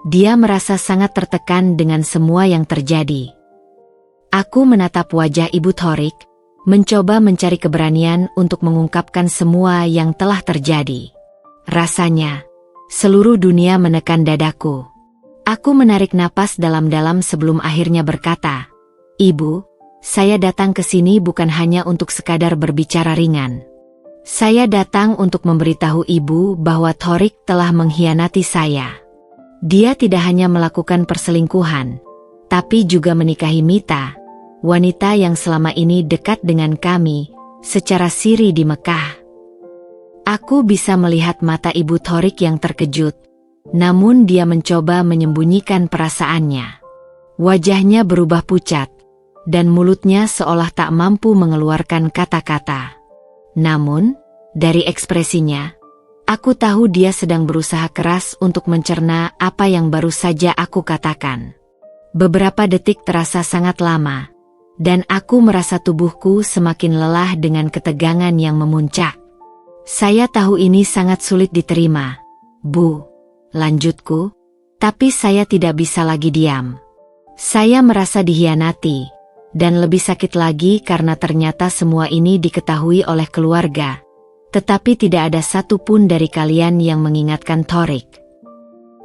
Dia merasa sangat tertekan dengan semua yang terjadi. Aku menatap wajah Ibu Thorik, mencoba mencari keberanian untuk mengungkapkan semua yang telah terjadi. Rasanya, seluruh dunia menekan dadaku. Aku menarik napas dalam-dalam sebelum akhirnya berkata, "Ibu, saya datang ke sini bukan hanya untuk sekadar berbicara ringan. Saya datang untuk memberitahu Ibu bahwa Thorik telah mengkhianati saya. Dia tidak hanya melakukan perselingkuhan, tapi juga menikahi Mita, wanita yang selama ini dekat dengan kami, secara siri di Mekah." Aku bisa melihat mata Ibu Thorik yang terkejut, namun dia mencoba menyembunyikan perasaannya. Wajahnya berubah pucat, dan mulutnya seolah tak mampu mengeluarkan kata-kata. Namun, dari ekspresinya, aku tahu dia sedang berusaha keras untuk mencerna apa yang baru saja aku katakan. Beberapa detik terasa sangat lama, dan aku merasa tubuhku semakin lelah dengan ketegangan yang memuncak. "Saya tahu ini sangat sulit diterima, Bu," lanjutku, "tapi saya tidak bisa lagi diam. Saya merasa dikhianati, dan lebih sakit lagi karena ternyata semua ini diketahui oleh keluarga. Tetapi tidak ada satupun dari kalian yang mengingatkan Thorik."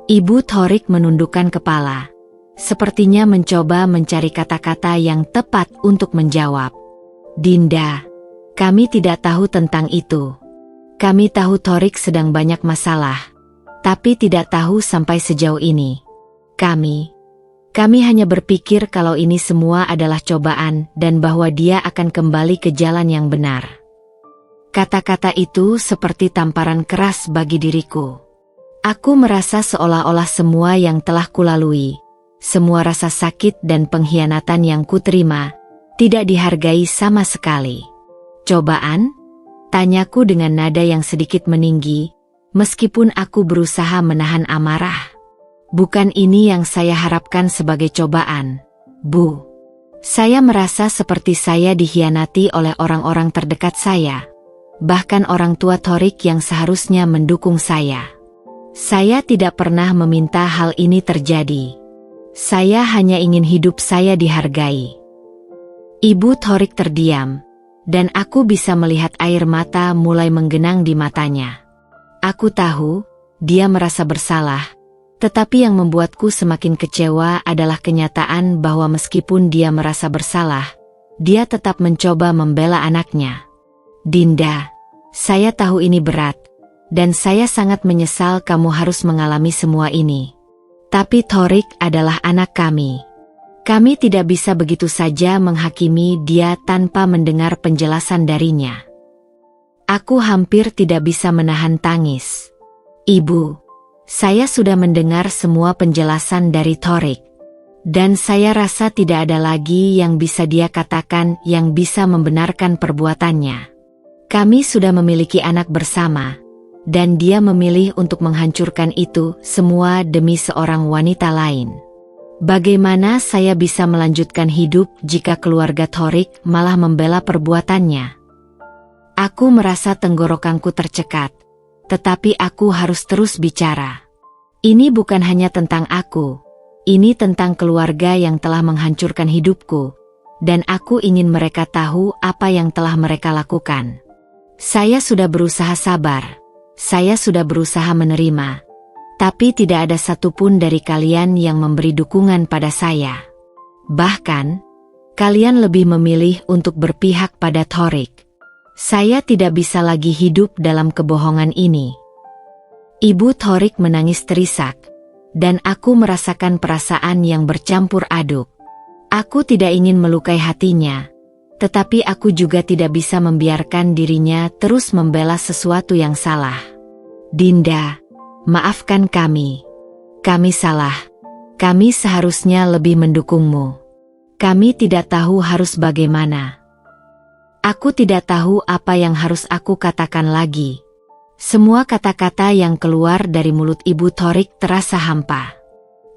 Ibu Thorik menundukkan kepala, sepertinya mencoba mencari kata-kata yang tepat untuk menjawab. "Dinda, kami tidak tahu tentang itu. Kami tahu Thorik sedang banyak masalah, tapi tidak tahu sampai sejauh ini. Kami hanya berpikir kalau ini semua adalah cobaan dan bahwa dia akan kembali ke jalan yang benar." Kata-kata itu seperti tamparan keras bagi diriku. Aku merasa seolah-olah semua yang telah kulalui, semua rasa sakit dan pengkhianatan yang kuterima, tidak dihargai sama sekali. "Cobaan?" tanyaku dengan nada yang sedikit meninggi, meskipun aku berusaha menahan amarah. "Bukan ini yang saya harapkan sebagai cobaan, Bu. Saya merasa seperti saya dikhianati oleh orang-orang terdekat saya. Bahkan orang tua Thorik yang seharusnya mendukung saya. Saya tidak pernah meminta hal ini terjadi. Saya hanya ingin hidup saya dihargai." Ibu Thorik terdiam, dan aku bisa melihat air mata mulai menggenang di matanya. Aku tahu, dia merasa bersalah, tetapi yang membuatku semakin kecewa adalah kenyataan bahwa meskipun dia merasa bersalah, dia tetap mencoba membela anaknya. "Dinda, saya tahu ini berat, dan saya sangat menyesal kamu harus mengalami semua ini. Tapi Thorik adalah anak kami. Kami tidak bisa begitu saja menghakimi dia tanpa mendengar penjelasan darinya." Aku hampir tidak bisa menahan tangis. "Ibu, saya sudah mendengar semua penjelasan dari Thorik, dan saya rasa tidak ada lagi yang bisa dia katakan yang bisa membenarkan perbuatannya. Kami sudah memiliki anak bersama, dan dia memilih untuk menghancurkan itu semua demi seorang wanita lain. Bagaimana saya bisa melanjutkan hidup jika keluarga Thorik malah membela perbuatannya? Aku merasa tenggorokanku tercekat, tetapi aku harus terus bicara. Ini bukan hanya tentang aku, ini tentang keluarga yang telah menghancurkan hidupku, dan aku ingin mereka tahu apa yang telah mereka lakukan. Saya sudah berusaha sabar, saya sudah berusaha menerima, tapi tidak ada satupun dari kalian yang memberi dukungan pada saya. Bahkan, kalian lebih memilih untuk berpihak pada Thorik. Saya tidak bisa lagi hidup dalam kebohongan ini. Ibu Thorik menangis terisak, dan aku merasakan perasaan yang bercampur aduk. Aku tidak ingin melukai hatinya, tetapi aku juga tidak bisa membiarkan dirinya terus membela sesuatu yang salah. Dinda, maafkan kami. Kami salah. Kami seharusnya lebih mendukungmu. Kami tidak tahu harus bagaimana. Aku tidak tahu apa yang harus aku katakan lagi. Semua kata-kata yang keluar dari mulut Ibu Thorik terasa hampa.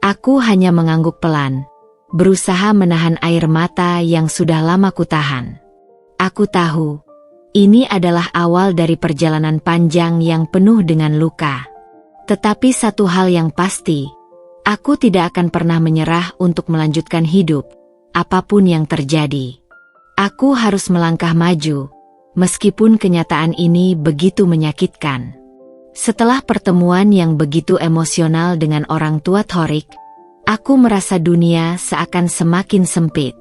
Aku hanya mengangguk pelan, berusaha menahan air mata yang sudah lama kutahan. Aku tahu, ini adalah awal dari perjalanan panjang yang penuh dengan luka. Tetapi satu hal yang pasti, aku tidak akan pernah menyerah untuk melanjutkan hidup, apapun yang terjadi. Aku harus melangkah maju, meskipun kenyataan ini begitu menyakitkan. Setelah pertemuan yang begitu emosional dengan orang tua Thorik, aku merasa dunia seakan semakin sempit.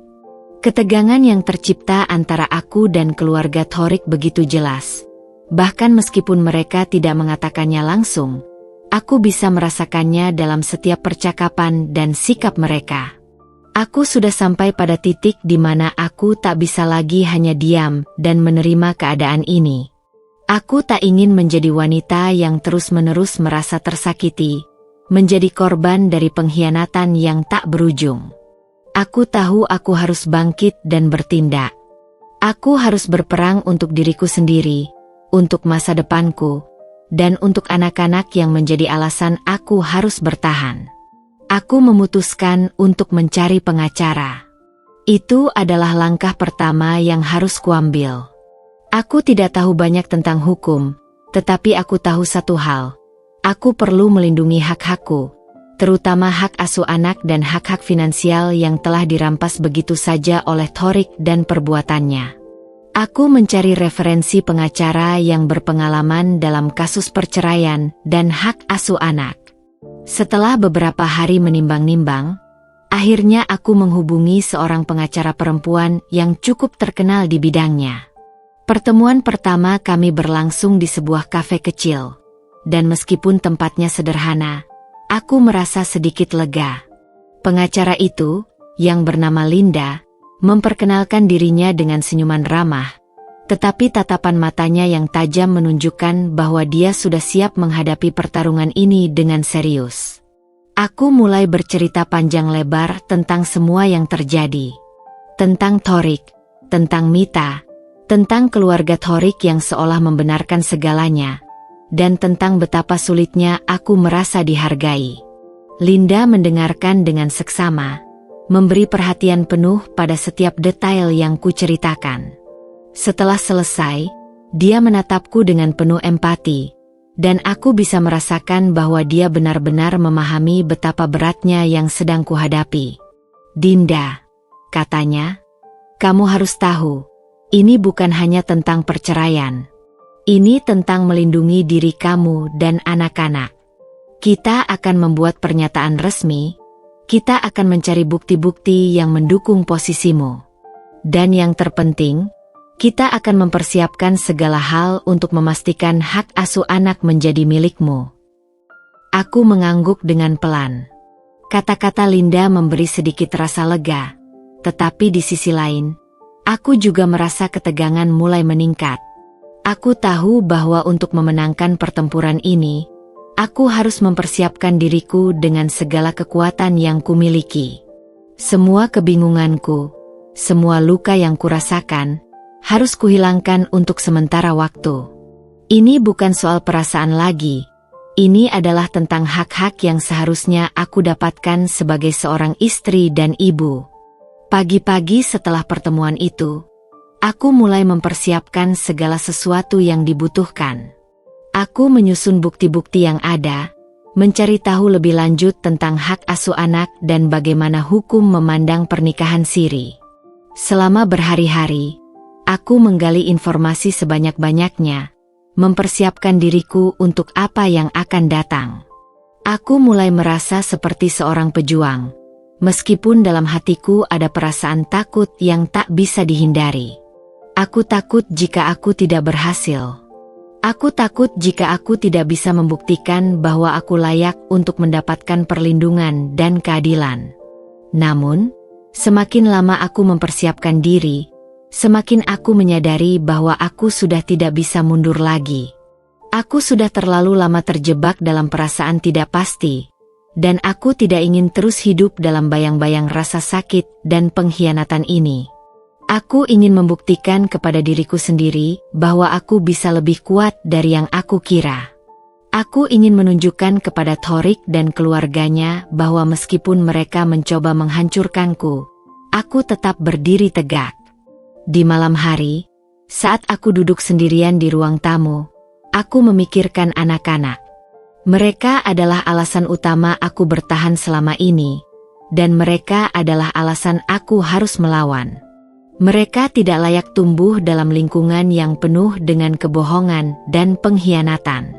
Ketegangan yang tercipta antara aku dan keluarga Thorik begitu jelas. Bahkan meskipun mereka tidak mengatakannya langsung, aku bisa merasakannya dalam setiap percakapan dan sikap mereka. Aku sudah sampai pada titik di mana aku tak bisa lagi hanya diam dan menerima keadaan ini. Aku tak ingin menjadi wanita yang terus-menerus merasa tersakiti, menjadi korban dari pengkhianatan yang tak berujung. Aku tahu aku harus bangkit dan bertindak. Aku harus berperang untuk diriku sendiri, untuk masa depanku, dan untuk anak-anak yang menjadi alasan aku harus bertahan. Aku memutuskan untuk mencari pengacara. Itu adalah langkah pertama yang harus kuambil. Aku tidak tahu banyak tentang hukum, tetapi aku tahu satu hal. Aku perlu melindungi hak-hakku, terutama hak asuh anak dan hak-hak finansial yang telah dirampas begitu saja oleh Thorik dan perbuatannya. Aku mencari referensi pengacara yang berpengalaman dalam kasus perceraian dan hak asuh anak. Setelah beberapa hari menimbang-nimbang, akhirnya aku menghubungi seorang pengacara perempuan yang cukup terkenal di bidangnya. Pertemuan pertama kami berlangsung di sebuah kafe kecil, dan meskipun tempatnya sederhana, aku merasa sedikit lega. Pengacara itu, yang bernama Linda, memperkenalkan dirinya dengan senyuman ramah, tetapi tatapan matanya yang tajam menunjukkan bahwa dia sudah siap menghadapi pertarungan ini dengan serius. Aku mulai bercerita panjang lebar tentang semua yang terjadi. Tentang Thorik, tentang Mita, tentang keluarga Thorik yang seolah membenarkan segalanya, dan tentang betapa sulitnya aku merasa dihargai. Linda mendengarkan dengan seksama, memberi perhatian penuh pada setiap detail yang kuceritakan. Setelah selesai, dia menatapku dengan penuh empati, dan aku bisa merasakan bahwa dia benar-benar memahami betapa beratnya yang sedang kuhadapi. Dinda, katanya, kamu harus tahu, ini bukan hanya tentang perceraian. Ini tentang melindungi diri kamu dan anak-anak. Kita akan membuat pernyataan resmi, kita akan mencari bukti-bukti yang mendukung posisimu. Dan yang terpenting, kita akan mempersiapkan segala hal untuk memastikan hak asuh anak menjadi milikmu. Aku mengangguk dengan pelan. Kata-kata Linda memberi sedikit rasa lega, tetapi di sisi lain, aku juga merasa ketegangan mulai meningkat. Aku tahu bahwa untuk memenangkan pertempuran ini, aku harus mempersiapkan diriku dengan segala kekuatan yang kumiliki. Semua kebingunganku, semua luka yang kurasakan, harus kuhilangkan untuk sementara waktu. Ini bukan soal perasaan lagi, Ini adalah tentang hak-hak yang seharusnya aku dapatkan sebagai seorang istri dan ibu. Pagi-pagi setelah pertemuan itu, aku mulai mempersiapkan segala sesuatu yang dibutuhkan. Aku menyusun bukti-bukti yang ada, mencari tahu lebih lanjut tentang hak asuh anak dan bagaimana hukum memandang pernikahan siri. Selama berhari-hari, aku menggali informasi sebanyak-banyaknya, mempersiapkan diriku untuk apa yang akan datang. Aku mulai merasa seperti seorang pejuang, meskipun dalam hatiku ada perasaan takut yang tak bisa dihindari. Aku takut jika aku tidak berhasil. Aku takut jika aku tidak bisa membuktikan bahwa aku layak untuk mendapatkan perlindungan dan keadilan. Namun, semakin lama aku mempersiapkan diri, semakin aku menyadari bahwa aku sudah tidak bisa mundur lagi. Aku sudah terlalu lama terjebak dalam perasaan tidak pasti, dan aku tidak ingin terus hidup dalam bayang-bayang rasa sakit dan pengkhianatan ini. Aku ingin membuktikan kepada diriku sendiri bahwa aku bisa lebih kuat dari yang aku kira. Aku ingin menunjukkan kepada Thorik dan keluarganya bahwa meskipun mereka mencoba menghancurkanku, aku tetap berdiri tegak. Di malam hari, saat aku duduk sendirian di ruang tamu, aku memikirkan anak-anak. Mereka adalah alasan utama aku bertahan selama ini, dan mereka adalah alasan aku harus melawan. Mereka tidak layak tumbuh dalam lingkungan yang penuh dengan kebohongan dan pengkhianatan.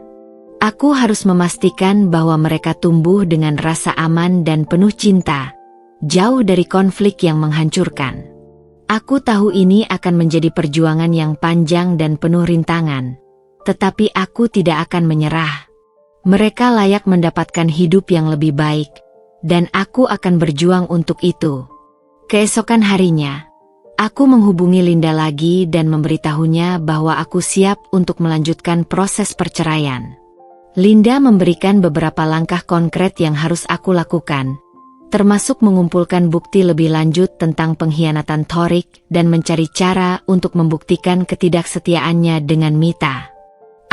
Aku harus memastikan bahwa mereka tumbuh dengan rasa aman dan penuh cinta, jauh dari konflik yang menghancurkan. Aku tahu ini akan menjadi perjuangan yang panjang dan penuh rintangan, tetapi aku tidak akan menyerah. Mereka layak mendapatkan hidup yang lebih baik, dan aku akan berjuang untuk itu. Keesokan harinya, aku menghubungi Linda lagi dan memberitahunya bahwa aku siap untuk melanjutkan proses perceraian. Linda memberikan beberapa langkah konkret yang harus aku lakukan, termasuk mengumpulkan bukti lebih lanjut tentang pengkhianatan Thorik dan mencari cara untuk membuktikan ketidaksetiaannya dengan Mita.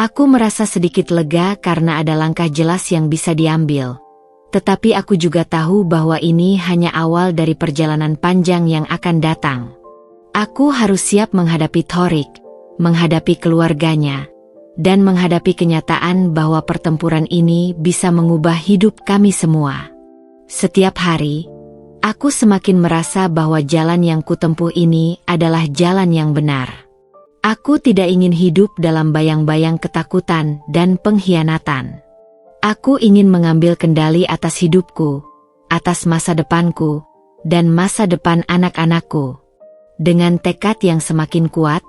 Aku merasa sedikit lega karena ada langkah jelas yang bisa diambil. Tetapi aku juga tahu bahwa ini hanya awal dari perjalanan panjang yang akan datang. Aku harus siap menghadapi Thorik, menghadapi keluarganya, dan menghadapi kenyataan bahwa pertempuran ini bisa mengubah hidup kami semua. Setiap hari, aku semakin merasa bahwa jalan yang kutempuh ini adalah jalan yang benar. Aku tidak ingin hidup dalam bayang-bayang ketakutan dan pengkhianatan. Aku ingin mengambil kendali atas hidupku, atas masa depanku, dan masa depan anak-anakku. Dengan tekad yang semakin kuat,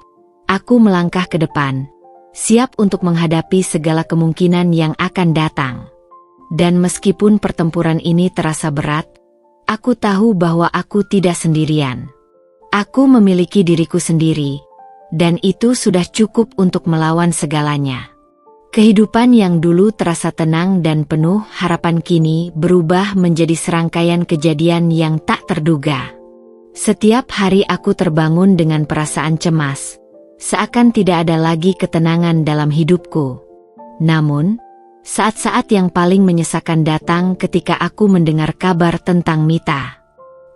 aku melangkah ke depan, siap untuk menghadapi segala kemungkinan yang akan datang. Dan meskipun pertempuran ini terasa berat, aku tahu bahwa aku tidak sendirian. Aku memiliki diriku sendiri, dan itu sudah cukup untuk melawan segalanya. Kehidupan yang dulu terasa tenang dan penuh harapan kini berubah menjadi serangkaian kejadian yang tak terduga. Setiap hari aku terbangun dengan perasaan cemas, seakan tidak ada lagi ketenangan dalam hidupku. Namun, saat-saat yang paling menyesakan datang ketika aku mendengar kabar tentang Mita.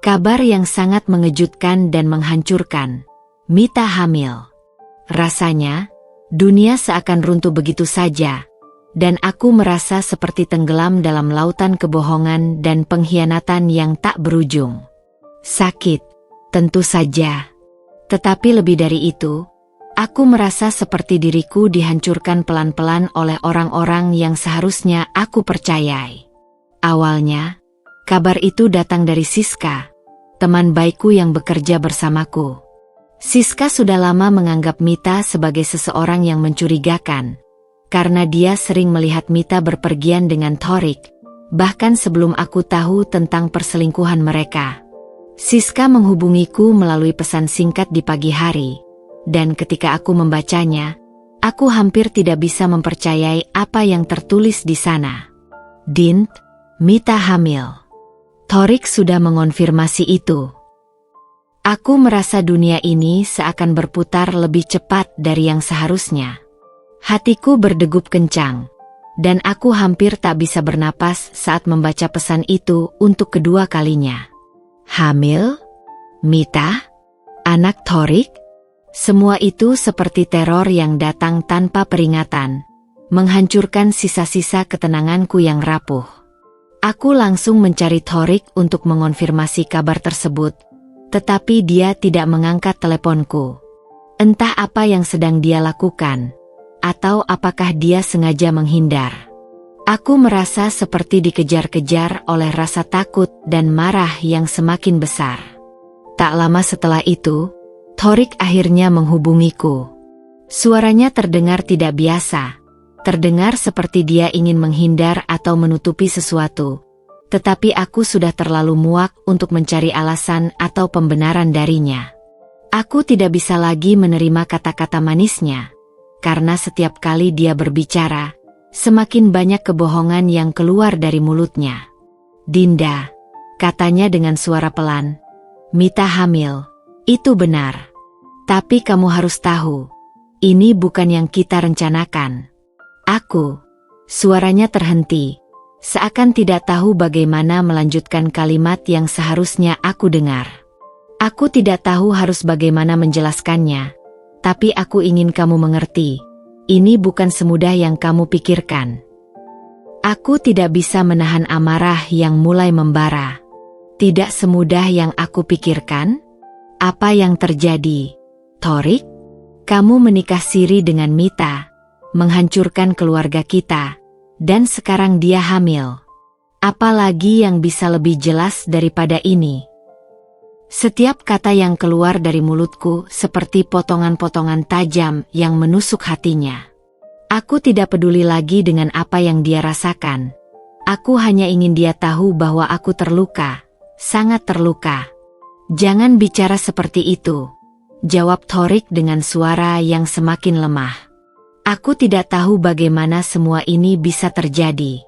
Kabar yang sangat mengejutkan dan menghancurkan. Mita hamil. Rasanya, dunia seakan runtuh begitu saja, dan aku merasa seperti tenggelam dalam lautan kebohongan dan pengkhianatan yang tak berujung. Sakit, tentu saja. Tetapi lebih dari itu, aku merasa seperti diriku dihancurkan pelan-pelan oleh orang-orang yang seharusnya aku percayai. Awalnya, kabar itu datang dari Siska, teman baikku yang bekerja bersamaku. Siska sudah lama menganggap Mita sebagai seseorang yang mencurigakan, karena dia sering melihat Mita berpergian dengan Thorik, bahkan sebelum aku tahu tentang perselingkuhan mereka. Siska menghubungiku melalui pesan singkat di pagi hari. Dan ketika aku membacanya, aku hampir tidak bisa mempercayai apa yang tertulis di sana. Dint, Mita hamil. Thorik sudah mengonfirmasi itu. Aku merasa dunia ini seakan berputar lebih cepat dari yang seharusnya. Hatiku berdegup kencang, Dan aku hampir tak bisa bernapas saat membaca pesan itu untuk kedua kalinya. Hamil? Mita? Anak Thorik? Semua itu seperti teror yang datang tanpa peringatan, menghancurkan sisa-sisa ketenanganku yang rapuh. Aku langsung mencari Thorik untuk mengonfirmasi kabar tersebut, tetapi dia tidak mengangkat teleponku. Entah apa yang sedang dia lakukan, atau apakah dia sengaja menghindar. Aku merasa seperti dikejar-kejar oleh rasa takut dan marah yang semakin besar. Tak lama setelah itu, Thorik akhirnya menghubungiku. Suaranya terdengar tidak biasa, terdengar seperti dia ingin menghindar atau menutupi sesuatu. Tetapi aku sudah terlalu muak untuk mencari alasan atau pembenaran darinya. Aku tidak bisa lagi menerima kata-kata manisnya, karena setiap kali dia berbicara, semakin banyak kebohongan yang keluar dari mulutnya. Dinda, katanya dengan suara pelan, Mita hamil, itu benar. Tapi kamu harus tahu, ini bukan yang kita rencanakan. Suaranya terhenti, seakan tidak tahu bagaimana melanjutkan kalimat yang seharusnya aku dengar. Aku tidak tahu harus bagaimana menjelaskannya. Tapi aku ingin kamu mengerti, ini bukan semudah yang kamu pikirkan. Aku tidak bisa menahan amarah yang mulai membara. Tidak semudah yang aku pikirkan. Apa yang terjadi, Thorik? Kamu menikah siri dengan Mita, menghancurkan keluarga kita, dan sekarang dia hamil. Apalagi yang bisa lebih jelas daripada ini? Setiap kata yang keluar dari mulutku seperti potongan-potongan tajam yang menusuk hatinya. Aku tidak peduli lagi dengan apa yang dia rasakan. Aku hanya ingin dia tahu bahwa aku terluka, sangat terluka. Jangan bicara seperti itu, jawab Thorik dengan suara yang semakin lemah. Aku tidak tahu bagaimana semua ini bisa terjadi.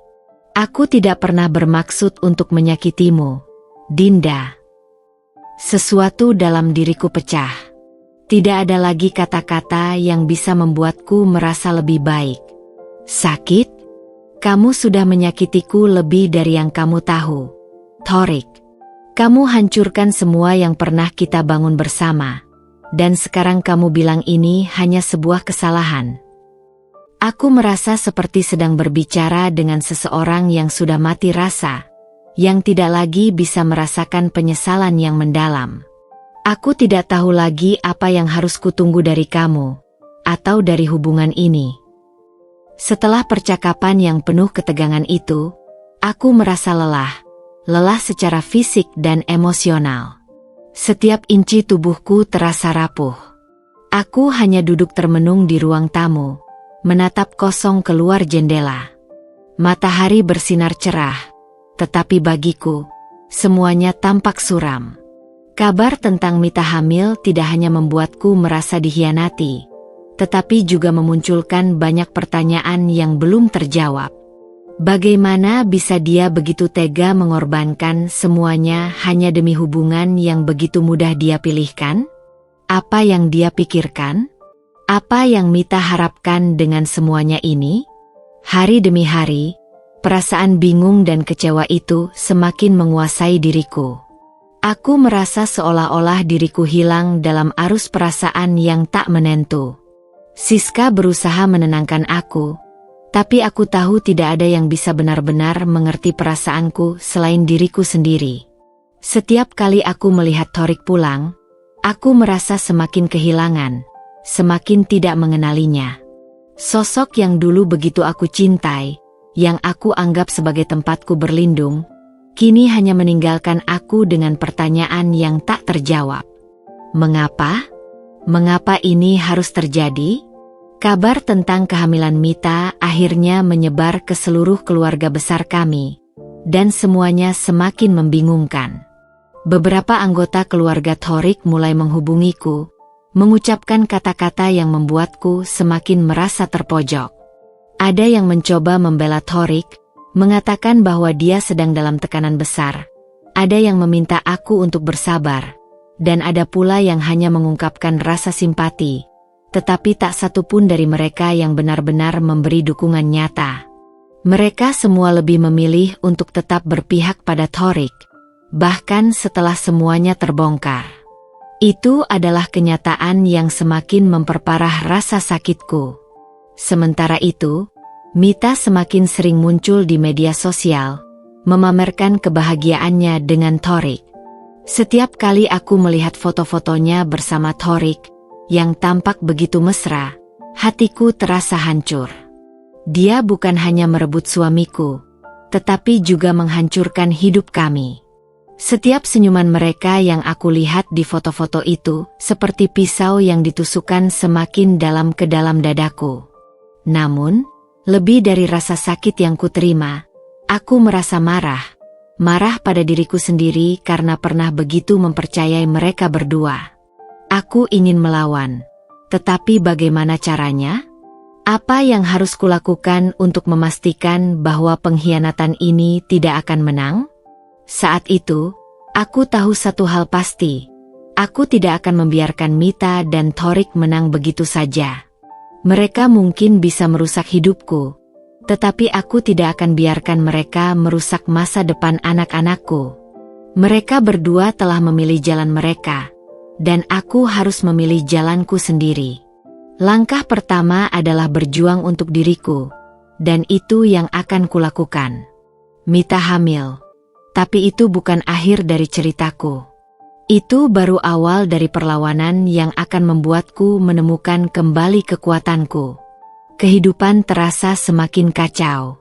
Aku tidak pernah bermaksud untuk menyakitimu, Dinda. Sesuatu dalam diriku pecah. Tidak ada lagi kata-kata yang bisa membuatku merasa lebih baik. Sakit? Kamu sudah menyakitiku lebih dari yang kamu tahu, Thorik. Kamu hancurkan semua yang pernah kita bangun bersama. Dan sekarang kamu bilang ini hanya sebuah kesalahan. Aku merasa seperti sedang berbicara dengan seseorang yang sudah mati rasa, yang tidak lagi bisa merasakan penyesalan yang mendalam. Aku tidak tahu lagi apa yang harus kutunggu dari kamu, atau dari hubungan ini. Setelah percakapan yang penuh ketegangan itu, aku merasa lelah secara fisik dan emosional. Setiap inci tubuhku terasa rapuh. Aku hanya duduk termenung di ruang tamu, menatap kosong keluar jendela. Matahari bersinar cerah, tetapi bagiku, semuanya tampak suram. Kabar tentang Mita hamil tidak hanya membuatku merasa dikhianati, tetapi juga memunculkan banyak pertanyaan yang belum terjawab. Bagaimana bisa dia begitu tega mengorbankan semuanya hanya demi hubungan yang begitu mudah dia pilihkan? Apa yang dia pikirkan? Apa yang Mita harapkan dengan semuanya ini? Hari demi hari, perasaan bingung dan kecewa itu semakin menguasai diriku. Aku merasa seolah-olah diriku hilang dalam arus perasaan yang tak menentu. Siska berusaha menenangkan aku, tapi aku tahu tidak ada yang bisa benar-benar mengerti perasaanku selain diriku sendiri. Setiap kali aku melihat Thorik pulang, aku merasa semakin kehilangan, semakin tidak mengenalinya. Sosok yang dulu begitu aku cintai, yang aku anggap sebagai tempatku berlindung, kini hanya meninggalkan aku dengan pertanyaan yang tak terjawab. Mengapa? Mengapa ini harus terjadi? Kabar tentang kehamilan Mita akhirnya menyebar ke seluruh keluarga besar kami, dan semuanya semakin membingungkan. Beberapa anggota keluarga Thorik mulai menghubungiku, mengucapkan kata-kata yang membuatku semakin merasa terpojok. Ada yang mencoba membela Thorik, mengatakan bahwa dia sedang dalam tekanan besar. Ada yang meminta aku untuk bersabar, dan ada pula yang hanya mengungkapkan rasa simpati, tetapi tak satu pun dari mereka yang benar-benar memberi dukungan nyata. Mereka semua lebih memilih untuk tetap berpihak pada Thorik, bahkan setelah semuanya terbongkar. Itu adalah kenyataan yang semakin memperparah rasa sakitku. Sementara itu, Mita semakin sering muncul di media sosial, memamerkan kebahagiaannya dengan Thorik. Setiap kali aku melihat foto-fotonya bersama Thorik, yang tampak begitu mesra, hatiku terasa hancur. Dia bukan hanya merebut suamiku, tetapi juga menghancurkan hidup kami. Setiap senyuman mereka yang aku lihat di foto-foto itu, seperti pisau yang ditusukkan semakin dalam ke dalam dadaku. Namun, lebih dari rasa sakit yang kuterima, aku merasa marah. Marah pada diriku sendiri karena pernah begitu mempercayai mereka berdua. Aku ingin melawan. Tetapi bagaimana caranya? Apa yang harus kulakukan untuk memastikan bahwa pengkhianatan ini tidak akan menang? Saat itu, aku tahu satu hal pasti. Aku tidak akan membiarkan Mita dan Thorik menang begitu saja. Mereka mungkin bisa merusak hidupku, tetapi aku tidak akan biarkan mereka merusak masa depan anak-anakku. Mereka berdua telah memilih jalan mereka, dan aku harus memilih jalanku sendiri. Langkah pertama adalah berjuang untuk diriku, dan itu yang akan kulakukan. Mita hamil, tapi itu bukan akhir dari ceritaku. Itu baru awal dari perlawanan yang akan membuatku menemukan kembali kekuatanku. Kehidupan terasa semakin kacau.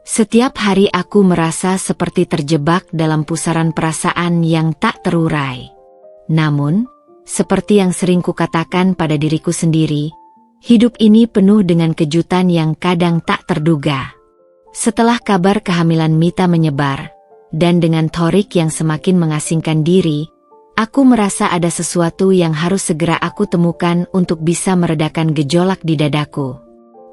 Setiap hari aku merasa seperti terjebak dalam pusaran perasaan yang tak terurai. Namun, seperti yang sering kukatakan pada diriku sendiri, hidup ini penuh dengan kejutan yang kadang tak terduga. Setelah kabar kehamilan Mita menyebar, dan dengan Thorik yang semakin mengasingkan diri, aku merasa ada sesuatu yang harus segera aku temukan untuk bisa meredakan gejolak di dadaku.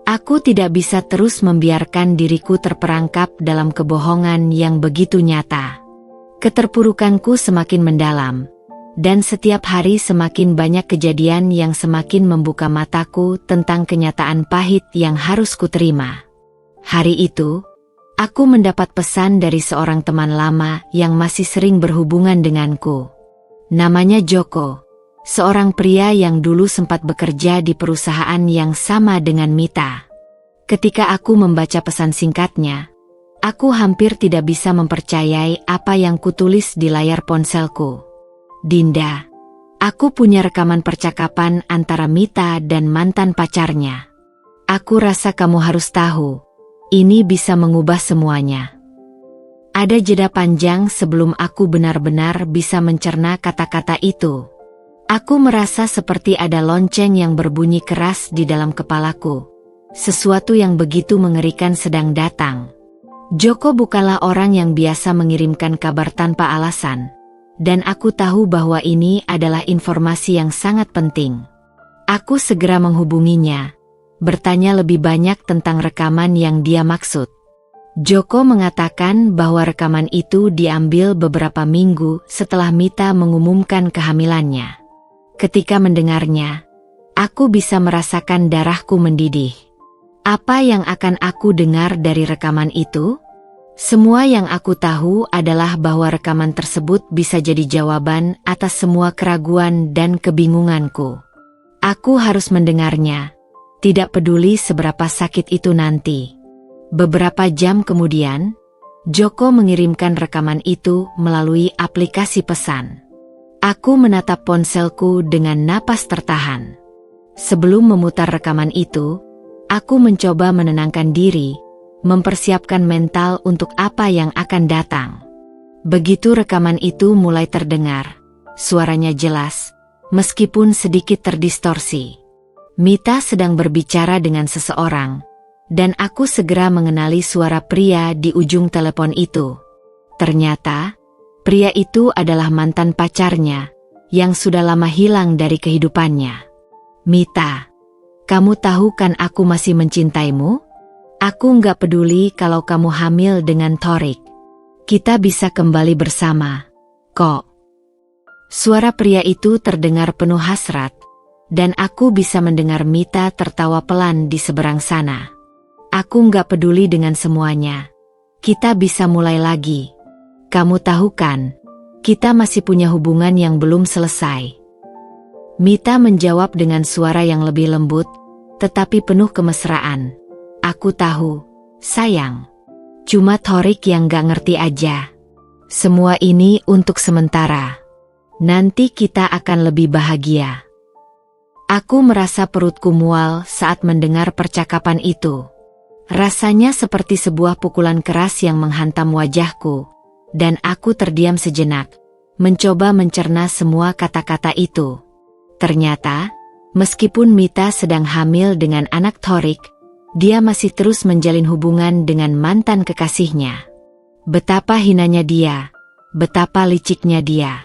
Aku tidak bisa terus membiarkan diriku terperangkap dalam kebohongan yang begitu nyata. Keterpurukanku semakin mendalam, dan setiap hari semakin banyak kejadian yang semakin membuka mataku tentang kenyataan pahit yang harus kuterima. Hari itu, aku mendapat pesan dari seorang teman lama yang masih sering berhubungan denganku. Namanya Joko, seorang pria yang dulu sempat bekerja di perusahaan yang sama dengan Mita. Ketika aku membaca pesan singkatnya, aku hampir tidak bisa mempercayai apa yang kutulis di layar ponselku. Dinda, aku punya rekaman percakapan antara Mita dan mantan pacarnya. Aku rasa kamu harus tahu, ini bisa mengubah semuanya. Ada jeda panjang sebelum aku benar-benar bisa mencerna kata-kata itu. Aku merasa seperti ada lonceng yang berbunyi keras di dalam kepalaku. Sesuatu yang begitu mengerikan sedang datang. Joko bukanlah orang yang biasa mengirimkan kabar tanpa alasan. Dan aku tahu bahwa ini adalah informasi yang sangat penting. Aku segera menghubunginya, bertanya lebih banyak tentang rekaman yang dia maksud. Joko mengatakan bahwa rekaman itu diambil beberapa minggu setelah Mita mengumumkan kehamilannya. Ketika mendengarnya, aku bisa merasakan darahku mendidih. Apa yang akan aku dengar dari rekaman itu? Semua yang aku tahu adalah bahwa rekaman tersebut bisa jadi jawaban atas semua keraguan dan kebingunganku. Aku harus mendengarnya, tidak peduli seberapa sakit itu nanti. Beberapa jam kemudian, Joko mengirimkan rekaman itu melalui aplikasi pesan. Aku menatap ponselku dengan napas tertahan. Sebelum memutar rekaman itu, aku mencoba menenangkan diri, mempersiapkan mental untuk apa yang akan datang. Begitu rekaman itu mulai terdengar, suaranya jelas, meskipun sedikit terdistorsi. Mita sedang berbicara dengan seseorang, dan aku segera mengenali suara pria di ujung telepon itu. Ternyata, pria itu adalah mantan pacarnya, yang sudah lama hilang dari kehidupannya. Mita, kamu tahu kan aku masih mencintaimu? Aku nggak peduli kalau kamu hamil dengan Thorik. Kita bisa kembali bersama, kok. Suara pria itu terdengar penuh hasrat, dan aku bisa mendengar Mita tertawa pelan di seberang sana. Aku nggak peduli dengan semuanya. Kita bisa mulai lagi. Kamu tahu kan, kita masih punya hubungan yang belum selesai. Mita menjawab dengan suara yang lebih lembut, tetapi penuh kemesraan. Aku tahu, sayang. Cuma Thorik yang gak ngerti aja. Semua ini untuk sementara. Nanti kita akan lebih bahagia. Aku merasa perutku mual saat mendengar percakapan itu. Rasanya seperti sebuah pukulan keras yang menghantam wajahku, dan aku terdiam sejenak, mencoba mencerna semua kata-kata itu. Ternyata, meskipun Mita sedang hamil dengan anak Thorik, dia masih terus menjalin hubungan dengan mantan kekasihnya. Betapa hinanya dia, betapa liciknya dia.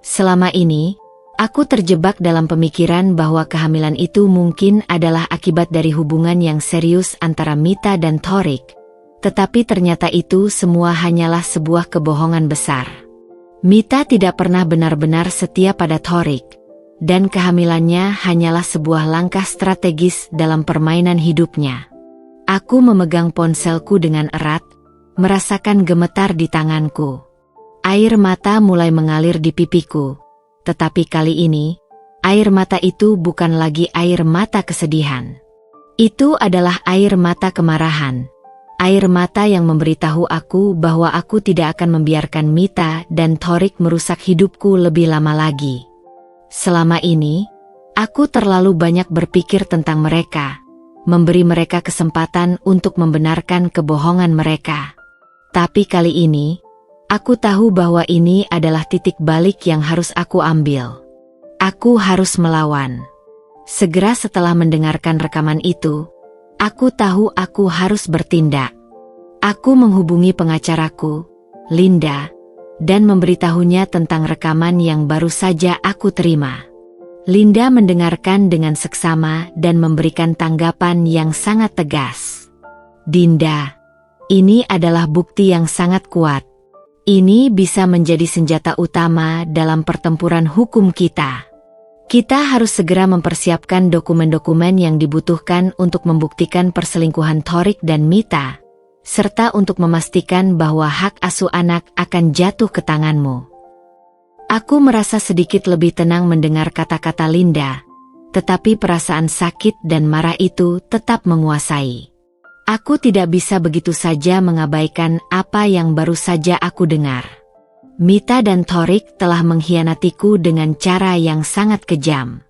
Selama ini, aku terjebak dalam pemikiran bahwa kehamilan itu mungkin adalah akibat dari hubungan yang serius antara Mita dan Thorik. Tetapi ternyata itu semua hanyalah sebuah kebohongan besar. Mita tidak pernah benar-benar setia pada Thorik, dan kehamilannya hanyalah sebuah langkah strategis dalam permainan hidupnya. Aku memegang ponselku dengan erat, merasakan gemetar di tanganku. Air mata mulai mengalir di pipiku, tetapi kali ini, air mata itu bukan lagi air mata kesedihan. Itu adalah air mata kemarahan. Air mata yang memberitahu aku bahwa aku tidak akan membiarkan Mita dan Thorik merusak hidupku lebih lama lagi. Selama ini, aku terlalu banyak berpikir tentang mereka, memberi mereka kesempatan untuk membenarkan kebohongan mereka. Tapi kali ini, aku tahu bahwa ini adalah titik balik yang harus aku ambil. Aku harus melawan. Segera setelah mendengarkan rekaman itu, aku tahu aku harus bertindak. Aku menghubungi pengacaraku, Linda, dan memberitahunya tentang rekaman yang baru saja aku terima. Linda mendengarkan dengan seksama dan memberikan tanggapan yang sangat tegas. Dinda, ini adalah bukti yang sangat kuat. Ini bisa menjadi senjata utama dalam pertempuran hukum kita. Kita harus segera mempersiapkan dokumen-dokumen yang dibutuhkan untuk membuktikan perselingkuhan Thorik dan Mita, serta untuk memastikan bahwa hak asuh anak akan jatuh ke tanganmu. Aku merasa sedikit lebih tenang mendengar kata-kata Linda, tetapi perasaan sakit dan marah itu tetap menguasai. Aku tidak bisa begitu saja mengabaikan apa yang baru saja aku dengar. Mita dan Thorik telah mengkhianatiku dengan cara yang sangat kejam.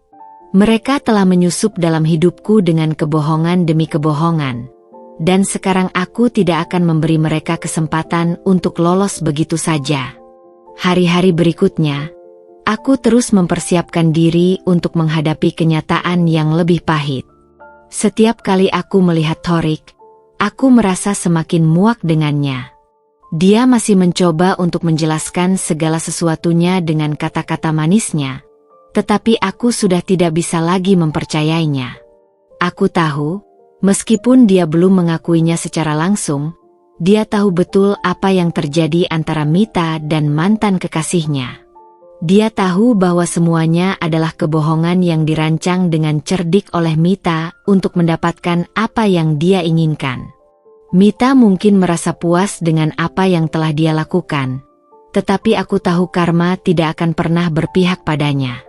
Mereka telah menyusup dalam hidupku dengan kebohongan demi kebohongan. Dan sekarang aku tidak akan memberi mereka kesempatan untuk lolos begitu saja. Hari-hari berikutnya, aku terus mempersiapkan diri untuk menghadapi kenyataan yang lebih pahit. Setiap kali aku melihat Thorik, aku merasa semakin muak dengannya. Dia masih mencoba untuk menjelaskan segala sesuatunya dengan kata-kata manisnya, tetapi aku sudah tidak bisa lagi mempercayainya. Aku tahu, meskipun dia belum mengakuinya secara langsung, dia tahu betul apa yang terjadi antara Mita dan mantan kekasihnya. Dia tahu bahwa semuanya adalah kebohongan yang dirancang dengan cerdik oleh Mita untuk mendapatkan apa yang dia inginkan. Mita mungkin merasa puas dengan apa yang telah dia lakukan, tetapi aku tahu karma tidak akan pernah berpihak padanya.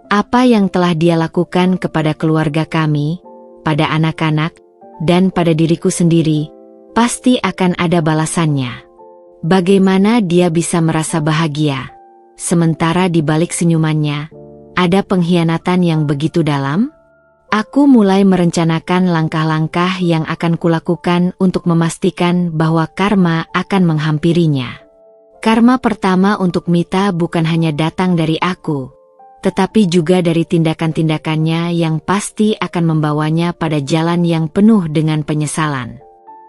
Apa yang telah dia lakukan kepada keluarga kami, pada anak-anak, dan pada diriku sendiri, pasti akan ada balasannya. Bagaimana dia bisa merasa bahagia, sementara di balik senyumannya, ada pengkhianatan yang begitu dalam? Aku mulai merencanakan langkah-langkah yang akan kulakukan untuk memastikan bahwa karma akan menghampirinya. Karma pertama untuk Mita bukan hanya datang dari aku, tetapi juga dari tindakan-tindakannya yang pasti akan membawanya pada jalan yang penuh dengan penyesalan.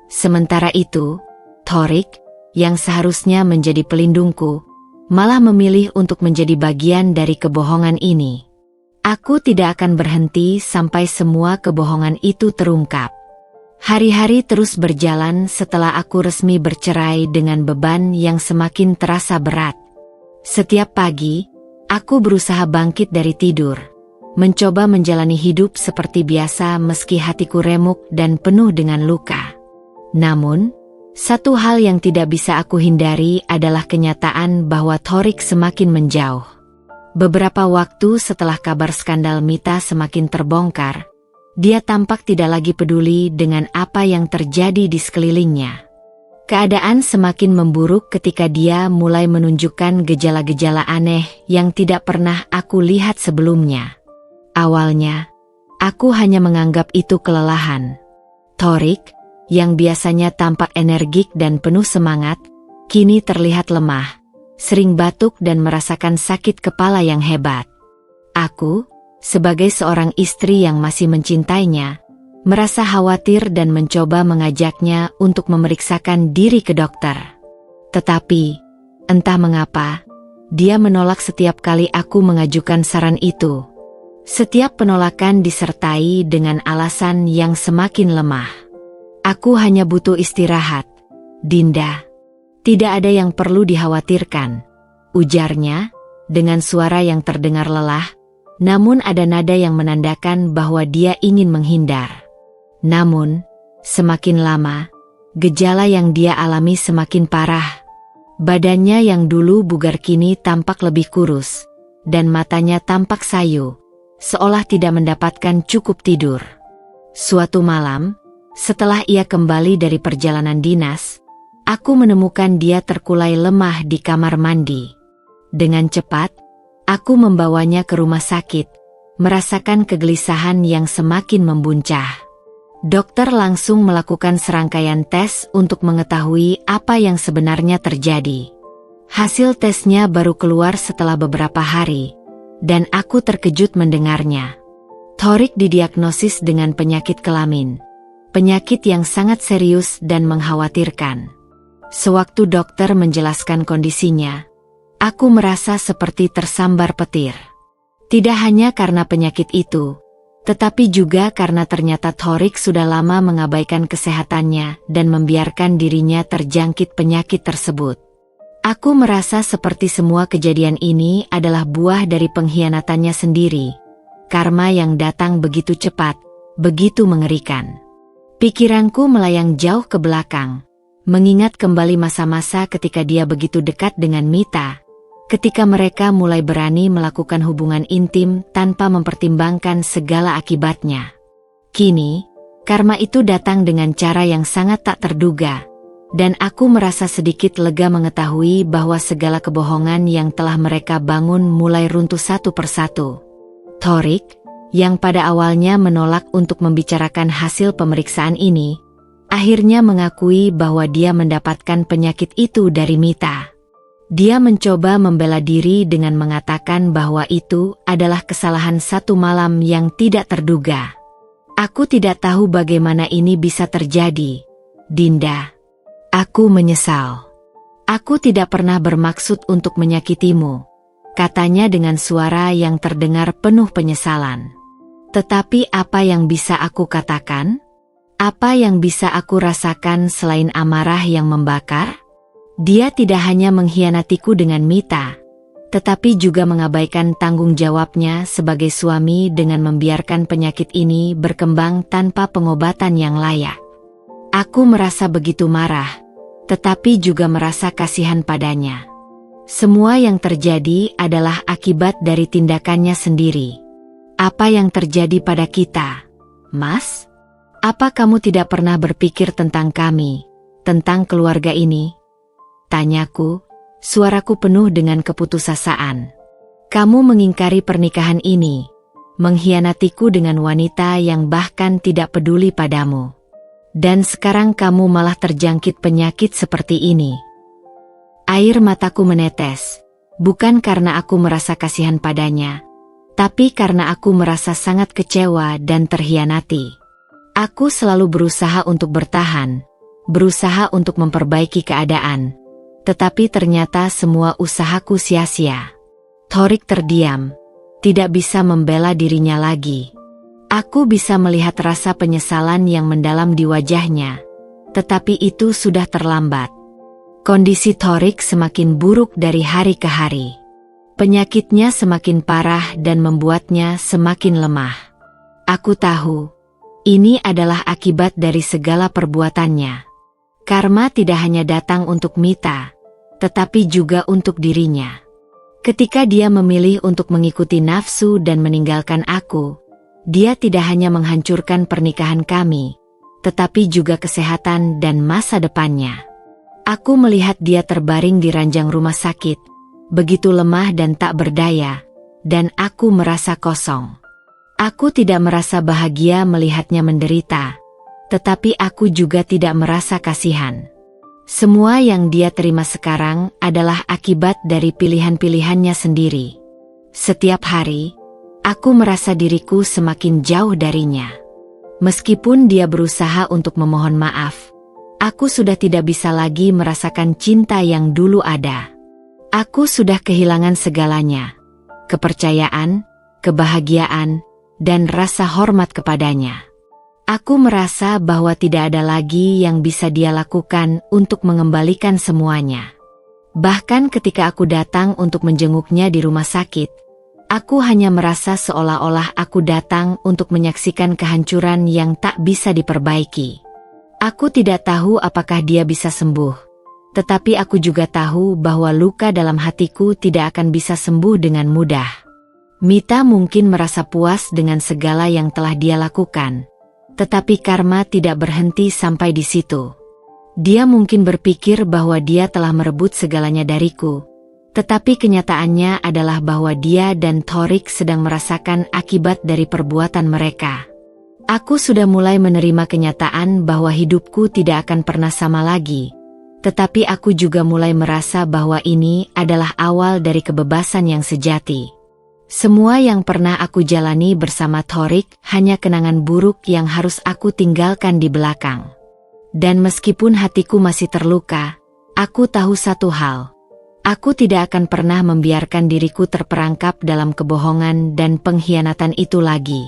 Sementara itu, Thorik, yang seharusnya menjadi pelindungku, malah memilih untuk menjadi bagian dari kebohongan ini. Aku tidak akan berhenti sampai semua kebohongan itu terungkap. Hari-hari terus berjalan setelah aku resmi bercerai dengan beban yang semakin terasa berat. Setiap pagi, aku berusaha bangkit dari tidur, mencoba menjalani hidup seperti biasa meski hatiku remuk dan penuh dengan luka. Namun, satu hal yang tidak bisa aku hindari adalah kenyataan bahwa Thorik semakin menjauh. Beberapa waktu setelah kabar skandal Mita semakin terbongkar, dia tampak tidak lagi peduli dengan apa yang terjadi di sekelilingnya. Keadaan semakin memburuk ketika dia mulai menunjukkan gejala-gejala aneh yang tidak pernah aku lihat sebelumnya. Awalnya, aku hanya menganggap itu kelelahan. Thorik, yang biasanya tampak energik dan penuh semangat, kini terlihat lemah, sering batuk dan merasakan sakit kepala yang hebat. Aku, sebagai seorang istri yang masih mencintainya, merasa khawatir dan mencoba mengajaknya untuk memeriksakan diri ke dokter. Tetapi, entah mengapa, dia menolak setiap kali aku mengajukan saran itu. Setiap penolakan disertai dengan alasan yang semakin lemah. Aku hanya butuh istirahat, Dinda. Tidak ada yang perlu dikhawatirkan, ujarnya, dengan suara yang terdengar lelah, namun ada nada yang menandakan bahwa dia ingin menghindar. Namun, semakin lama, gejala yang dia alami semakin parah. Badannya yang dulu bugar kini tampak lebih kurus, dan matanya tampak sayu, seolah tidak mendapatkan cukup tidur. Suatu malam, setelah ia kembali dari perjalanan dinas, aku menemukan dia terkulai lemah di kamar mandi. Dengan cepat, aku membawanya ke rumah sakit, merasakan kegelisahan yang semakin membuncah. Dokter langsung melakukan serangkaian tes untuk mengetahui apa yang sebenarnya terjadi. Hasil tesnya baru keluar setelah beberapa hari, dan aku terkejut mendengarnya. Thorik didiagnosis dengan penyakit kelamin, penyakit yang sangat serius dan mengkhawatirkan. Sewaktu dokter menjelaskan kondisinya, aku merasa seperti tersambar petir. Tidak hanya karena penyakit itu, tetapi juga karena ternyata Thorik sudah lama mengabaikan kesehatannya dan membiarkan dirinya terjangkit penyakit tersebut. Aku merasa seperti semua kejadian ini adalah buah dari pengkhianatannya sendiri. Karma yang datang begitu cepat, begitu mengerikan. Pikiranku melayang jauh ke belakang, mengingat kembali masa-masa ketika dia begitu dekat dengan Mita, ketika mereka mulai berani melakukan hubungan intim tanpa mempertimbangkan segala akibatnya. Kini, karma itu datang dengan cara yang sangat tak terduga, dan aku merasa sedikit lega mengetahui bahwa segala kebohongan yang telah mereka bangun mulai runtuh satu persatu. Thorik, yang pada awalnya menolak untuk membicarakan hasil pemeriksaan ini, akhirnya mengakui bahwa dia mendapatkan penyakit itu dari Mita. Dia mencoba membela diri dengan mengatakan bahwa itu adalah kesalahan satu malam yang tidak terduga. Aku tidak tahu bagaimana ini bisa terjadi, Dinda. Aku menyesal. Aku tidak pernah bermaksud untuk menyakitimu, katanya dengan suara yang terdengar penuh penyesalan. Tetapi apa yang bisa aku katakan? Apa yang bisa aku rasakan selain amarah yang membakar? Dia tidak hanya mengkhianatiku dengan Mita, tetapi juga mengabaikan tanggung jawabnya sebagai suami dengan membiarkan penyakit ini berkembang tanpa pengobatan yang layak. Aku merasa begitu marah, tetapi juga merasa kasihan padanya. Semua yang terjadi adalah akibat dari tindakannya sendiri. Apa yang terjadi pada kita, Mas? Apa kamu tidak pernah berpikir tentang kami, tentang keluarga ini? Tanyaku, suaraku penuh dengan keputusasaan. Kamu mengingkari pernikahan ini, mengkhianatiku dengan wanita yang bahkan tidak peduli padamu. Dan sekarang kamu malah terjangkit penyakit seperti ini. Air mataku menetes, bukan karena aku merasa kasihan padanya, tapi karena aku merasa sangat kecewa dan terhianati. Aku selalu berusaha untuk bertahan, berusaha untuk memperbaiki keadaan, tetapi ternyata semua usahaku sia-sia. Thorik terdiam, tidak bisa membela dirinya lagi. Aku bisa melihat rasa penyesalan yang mendalam di wajahnya, tetapi itu sudah terlambat. Kondisi Thorik semakin buruk dari hari ke hari. Penyakitnya semakin parah dan membuatnya semakin lemah. Aku tahu, ini adalah akibat dari segala perbuatannya. Karma tidak hanya datang untuk Mita, tetapi juga untuk dirinya. Ketika dia memilih untuk mengikuti nafsu dan meninggalkan aku, dia tidak hanya menghancurkan pernikahan kami, tetapi juga kesehatan dan masa depannya. Aku melihat dia terbaring di ranjang rumah sakit, begitu lemah dan tak berdaya, dan aku merasa kosong. Aku tidak merasa bahagia melihatnya menderita, tetapi aku juga tidak merasa kasihan. Semua yang dia terima sekarang adalah akibat dari pilihan-pilihannya sendiri. Setiap hari, aku merasa diriku semakin jauh darinya. Meskipun dia berusaha untuk memohon maaf, aku sudah tidak bisa lagi merasakan cinta yang dulu ada. Aku sudah kehilangan segalanya, kepercayaan, kebahagiaan, dan rasa hormat kepadanya. Aku merasa bahwa tidak ada lagi yang bisa dia lakukan untuk mengembalikan semuanya. Bahkan ketika aku datang untuk menjenguknya di rumah sakit, aku hanya merasa seolah-olah aku datang untuk menyaksikan kehancuran yang tak bisa diperbaiki. Aku tidak tahu apakah dia bisa sembuh. Tetapi aku juga tahu bahwa luka dalam hatiku tidak akan bisa sembuh dengan mudah. Mita mungkin merasa puas dengan segala yang telah dia lakukan. Tetapi karma tidak berhenti sampai di situ. Dia mungkin berpikir bahwa dia telah merebut segalanya dariku. Tetapi kenyataannya adalah bahwa dia dan Thorik sedang merasakan akibat dari perbuatan mereka. Aku sudah mulai menerima kenyataan bahwa hidupku tidak akan pernah sama lagi. Tetapi aku juga mulai merasa bahwa ini adalah awal dari kebebasan yang sejati. Semua yang pernah aku jalani bersama Thorik hanya kenangan buruk yang harus aku tinggalkan di belakang. Dan meskipun hatiku masih terluka, aku tahu satu hal. Aku tidak akan pernah membiarkan diriku terperangkap dalam kebohongan dan pengkhianatan itu lagi.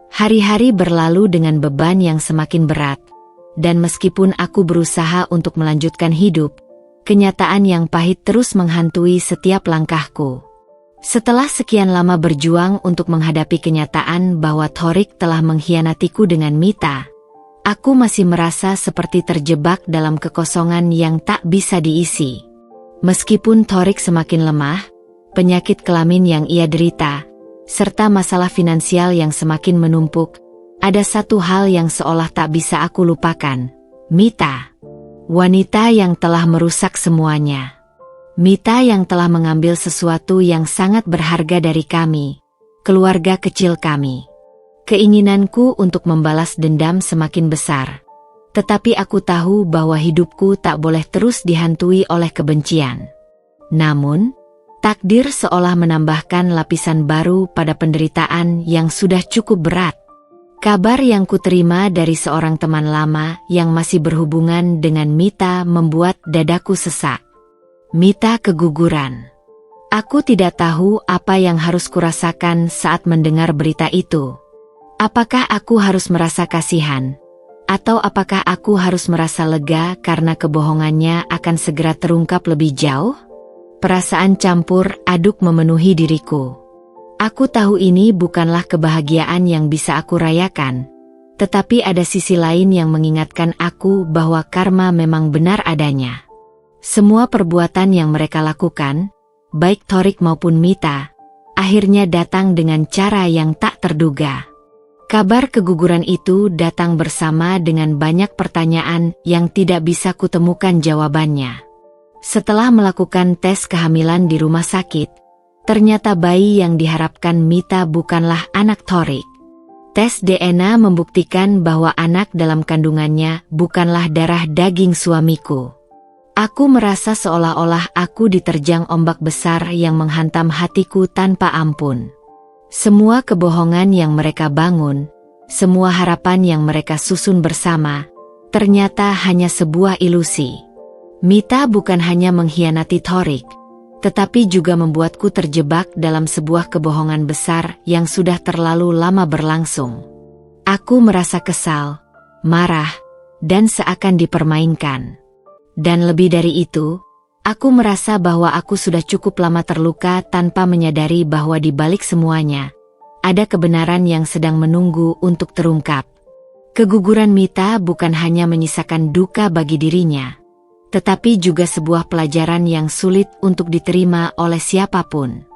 Hari-hari berlalu dengan beban yang semakin berat. Dan meskipun aku berusaha untuk melanjutkan hidup, kenyataan yang pahit terus menghantui setiap langkahku. Setelah sekian lama berjuang untuk menghadapi kenyataan bahwa Thorik telah mengkhianatiku dengan Mita, aku masih merasa seperti terjebak dalam kekosongan yang tak bisa diisi. Meskipun Thorik semakin lemah, penyakit kelamin yang ia derita, serta masalah finansial yang semakin menumpuk, ada satu hal yang seolah tak bisa aku lupakan. Mita. Wanita yang telah merusak semuanya. Mita yang telah mengambil sesuatu yang sangat berharga dari kami, keluarga kecil kami. Keinginanku untuk membalas dendam semakin besar. Tetapi aku tahu bahwa hidupku tak boleh terus dihantui oleh kebencian. Namun, takdir seolah menambahkan lapisan baru pada penderitaan yang sudah cukup berat. Kabar yang kuterima dari seorang teman lama yang masih berhubungan dengan Mita membuat dadaku sesak. Mita keguguran. Aku tidak tahu apa yang harus kurasakan saat mendengar berita itu. Apakah aku harus merasa kasihan? Atau apakah aku harus merasa lega karena kebohongannya akan segera terungkap lebih jauh? Perasaan campur aduk memenuhi diriku. Aku tahu ini bukanlah kebahagiaan yang bisa aku rayakan, tetapi ada sisi lain yang mengingatkan aku bahwa karma memang benar adanya. Semua perbuatan yang mereka lakukan, baik Thorik maupun Mita, akhirnya datang dengan cara yang tak terduga. Kabar keguguran itu datang bersama dengan banyak pertanyaan yang tidak bisa kutemukan jawabannya. Setelah melakukan tes kehamilan di rumah sakit, ternyata bayi yang diharapkan Mita bukanlah anak Thorik. Tes DNA membuktikan bahwa anak dalam kandungannya bukanlah darah daging suamiku. Aku merasa seolah-olah aku diterjang ombak besar yang menghantam hatiku tanpa ampun. Semua kebohongan yang mereka bangun, semua harapan yang mereka susun bersama, ternyata hanya sebuah ilusi. Mita bukan hanya mengkhianati Thorik, tetapi juga membuatku terjebak dalam sebuah kebohongan besar yang sudah terlalu lama berlangsung. Aku merasa kesal, marah, dan seakan dipermainkan. Dan lebih dari itu, Aku merasa bahwa aku sudah cukup lama terluka tanpa menyadari bahwa di balik semuanya, ada kebenaran yang sedang menunggu untuk terungkap. Keguguran Mita bukan hanya menyisakan duka bagi dirinya, tetapi juga sebuah pelajaran yang sulit untuk diterima oleh siapapun.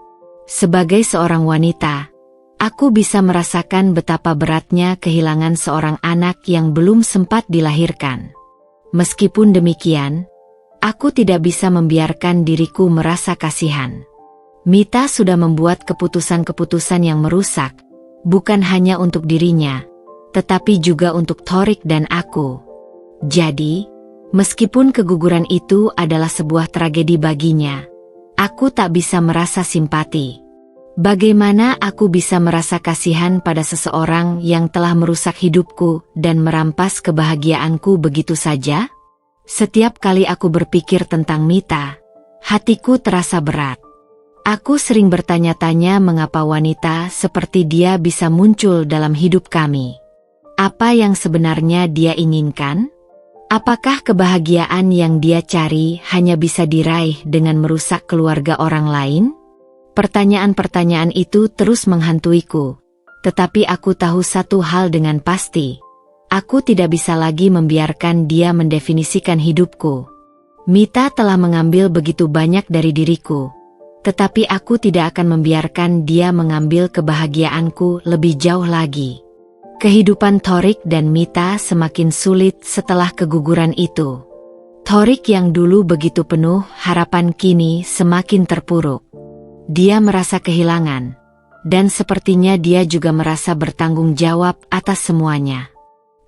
Sebagai seorang wanita, aku bisa merasakan betapa beratnya kehilangan seorang anak yang belum sempat dilahirkan. Meskipun demikian, aku tidak bisa membiarkan diriku merasa kasihan. Mita sudah membuat keputusan-keputusan yang merusak, bukan hanya untuk dirinya, tetapi juga untuk Thorik dan aku. Jadi, meskipun keguguran itu adalah sebuah tragedi baginya, aku tak bisa merasa simpati. Bagaimana aku bisa merasa kasihan pada seseorang yang telah merusak hidupku dan merampas kebahagiaanku begitu saja? Setiap kali aku berpikir tentang Mita, hatiku terasa berat. Aku sering bertanya-tanya mengapa wanita seperti dia bisa muncul dalam hidup kami. Apa yang sebenarnya dia inginkan? Apakah kebahagiaan yang dia cari hanya bisa diraih dengan merusak keluarga orang lain? Pertanyaan-pertanyaan itu terus menghantuiku, tetapi aku tahu satu hal dengan pasti. Aku tidak bisa lagi membiarkan dia mendefinisikan hidupku. Mita telah mengambil begitu banyak dari diriku, tetapi aku tidak akan membiarkan dia mengambil kebahagiaanku lebih jauh lagi. Kehidupan Thorik dan Mita semakin sulit setelah keguguran itu. Thorik yang dulu begitu penuh harapan kini semakin terpuruk. Dia merasa kehilangan, dan sepertinya dia juga merasa bertanggung jawab atas semuanya.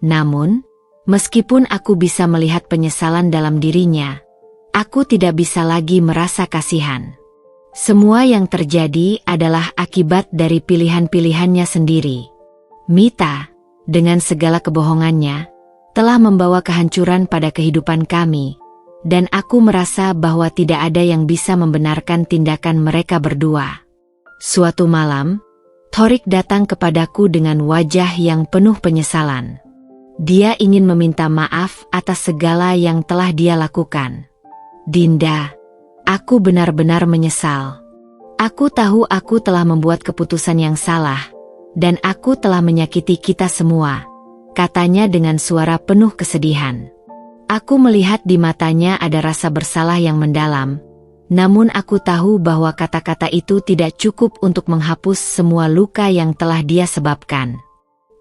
Namun, meskipun aku bisa melihat penyesalan dalam dirinya, aku tidak bisa lagi merasa kasihan. Semua yang terjadi adalah akibat dari pilihan-pilihannya sendiri. Mita, dengan segala kebohongannya, telah membawa kehancuran pada kehidupan kami, dan aku merasa bahwa tidak ada yang bisa membenarkan tindakan mereka berdua. Suatu malam, Thorik datang kepadaku dengan wajah yang penuh penyesalan. Dia ingin meminta maaf atas segala yang telah dia lakukan. Dinda, aku benar-benar menyesal. Aku tahu aku telah membuat keputusan yang salah, dan aku telah menyakiti kita semua, katanya dengan suara penuh kesedihan. Aku melihat di matanya ada rasa bersalah yang mendalam, namun aku tahu bahwa kata-kata itu tidak cukup untuk menghapus semua luka yang telah dia sebabkan.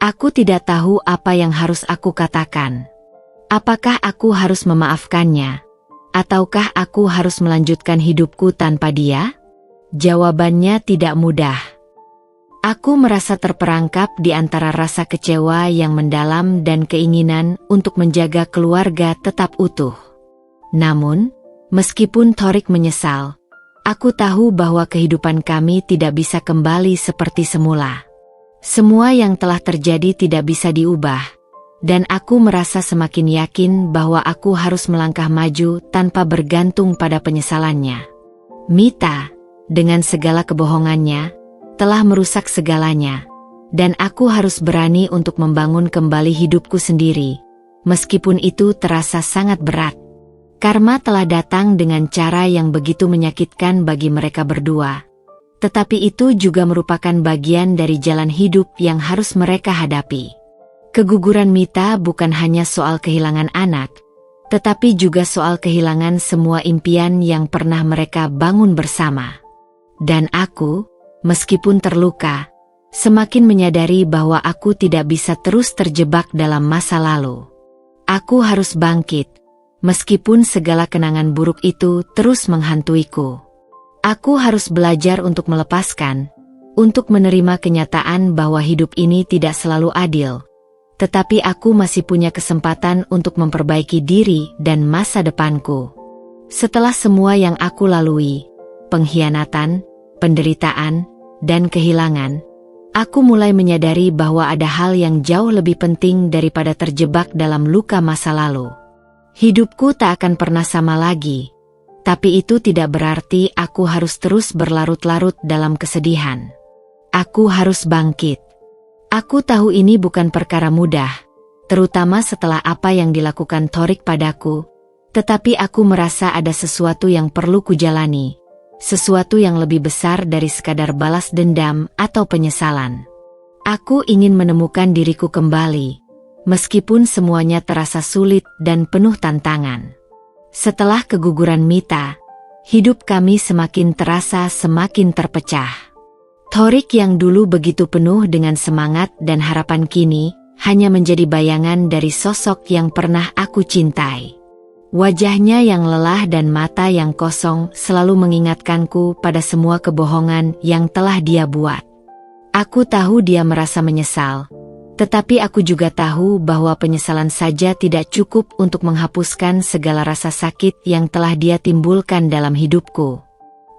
Aku tidak tahu apa yang harus aku katakan. Apakah aku harus memaafkannya? Ataukah aku harus melanjutkan hidupku tanpa dia? Jawabannya tidak mudah. Aku merasa terperangkap di antara rasa kecewa yang mendalam dan keinginan untuk menjaga keluarga tetap utuh. Namun, meskipun Thorik menyesal, aku tahu bahwa kehidupan kami tidak bisa kembali seperti semula. Semua yang telah terjadi tidak bisa diubah, dan aku merasa semakin yakin bahwa aku harus melangkah maju tanpa bergantung pada penyesalannya. Mita, dengan segala kebohongannya, telah merusak segalanya, dan aku harus berani untuk membangun kembali hidupku sendiri, meskipun itu terasa sangat berat. Karma telah datang dengan cara yang begitu menyakitkan bagi mereka berdua. Tetapi itu juga merupakan bagian dari jalan hidup yang harus mereka hadapi. Keguguran Mita bukan hanya soal kehilangan anak, tetapi juga soal kehilangan semua impian yang pernah mereka bangun bersama. Dan aku, meskipun terluka, semakin menyadari bahwa aku tidak bisa terus terjebak dalam masa lalu. Aku harus bangkit, meskipun segala kenangan buruk itu terus menghantuiku. Aku harus belajar untuk melepaskan, untuk menerima kenyataan bahwa hidup ini tidak selalu adil. Tetapi aku masih punya kesempatan untuk memperbaiki diri dan masa depanku. Setelah semua yang aku lalui, pengkhianatan, penderitaan, dan kehilangan, aku mulai menyadari bahwa ada hal yang jauh lebih penting daripada terjebak dalam luka masa lalu. Hidupku tak akan pernah sama lagi. Tapi itu tidak berarti aku harus terus berlarut-larut dalam kesedihan. Aku harus bangkit. Aku tahu ini bukan perkara mudah, terutama setelah apa yang dilakukan Thorik padaku, Tetapi aku merasa ada sesuatu yang perlu kujalani, sesuatu yang lebih besar dari sekadar balas dendam atau penyesalan. Aku ingin menemukan diriku kembali, meskipun semuanya terasa sulit dan penuh tantangan. Setelah keguguran Mita, hidup kami semakin terasa semakin terpecah. Thorik yang dulu begitu penuh dengan semangat dan harapan kini hanya menjadi bayangan dari sosok yang pernah aku cintai. Wajahnya yang lelah dan mata yang kosong selalu mengingatkanku pada semua kebohongan yang telah dia buat. Aku tahu dia merasa menyesal, tetapi aku juga tahu bahwa penyesalan saja tidak cukup untuk menghapuskan segala rasa sakit yang telah dia timbulkan dalam hidupku.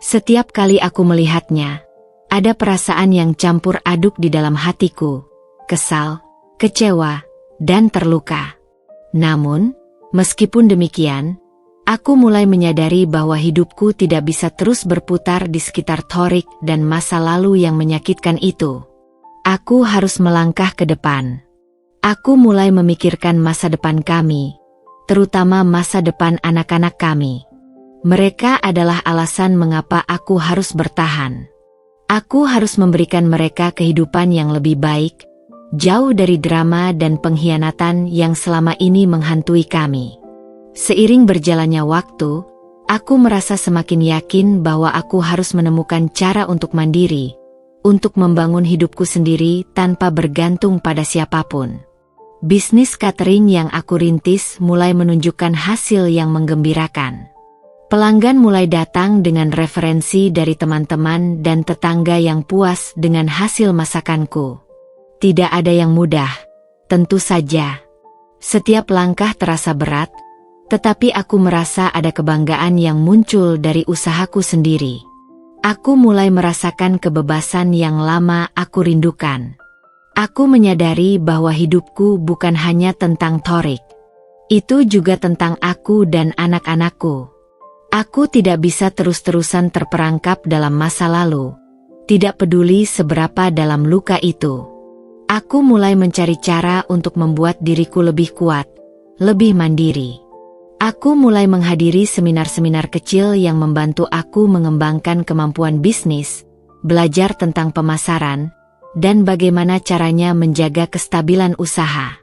Setiap kali aku melihatnya, ada perasaan yang campur aduk di dalam hatiku, kesal, kecewa, dan terluka. Namun, meskipun demikian, aku mulai menyadari bahwa hidupku tidak bisa terus berputar di sekitar Thorik dan masa lalu yang menyakitkan itu. Aku harus melangkah ke depan. Aku mulai memikirkan masa depan kami, terutama masa depan anak-anak kami. Mereka adalah alasan mengapa aku harus bertahan. Aku harus memberikan mereka kehidupan yang lebih baik, jauh dari drama dan pengkhianatan yang selama ini menghantui kami. Seiring berjalannya waktu, aku merasa semakin yakin bahwa aku harus menemukan cara untuk mandiri, untuk membangun hidupku sendiri tanpa bergantung pada siapapun. Bisnis catering yang aku rintis mulai menunjukkan hasil yang menggembirakan. Pelanggan mulai datang dengan referensi dari teman-teman dan tetangga yang puas dengan hasil masakanku. Tidak ada yang mudah, tentu saja. Setiap langkah terasa berat, tetapi aku merasa ada kebanggaan yang muncul dari usahaku sendiri. Aku mulai merasakan kebebasan yang lama aku rindukan. Aku menyadari bahwa hidupku bukan hanya tentang Thorik. Itu juga tentang aku dan anak-anakku. Aku tidak bisa terus-terusan terperangkap dalam masa lalu, tidak peduli seberapa dalam luka itu. Aku mulai mencari cara untuk membuat diriku lebih kuat, lebih mandiri. Aku mulai menghadiri seminar-seminar kecil yang membantu aku mengembangkan kemampuan bisnis, belajar tentang pemasaran, dan bagaimana caranya menjaga kestabilan usaha.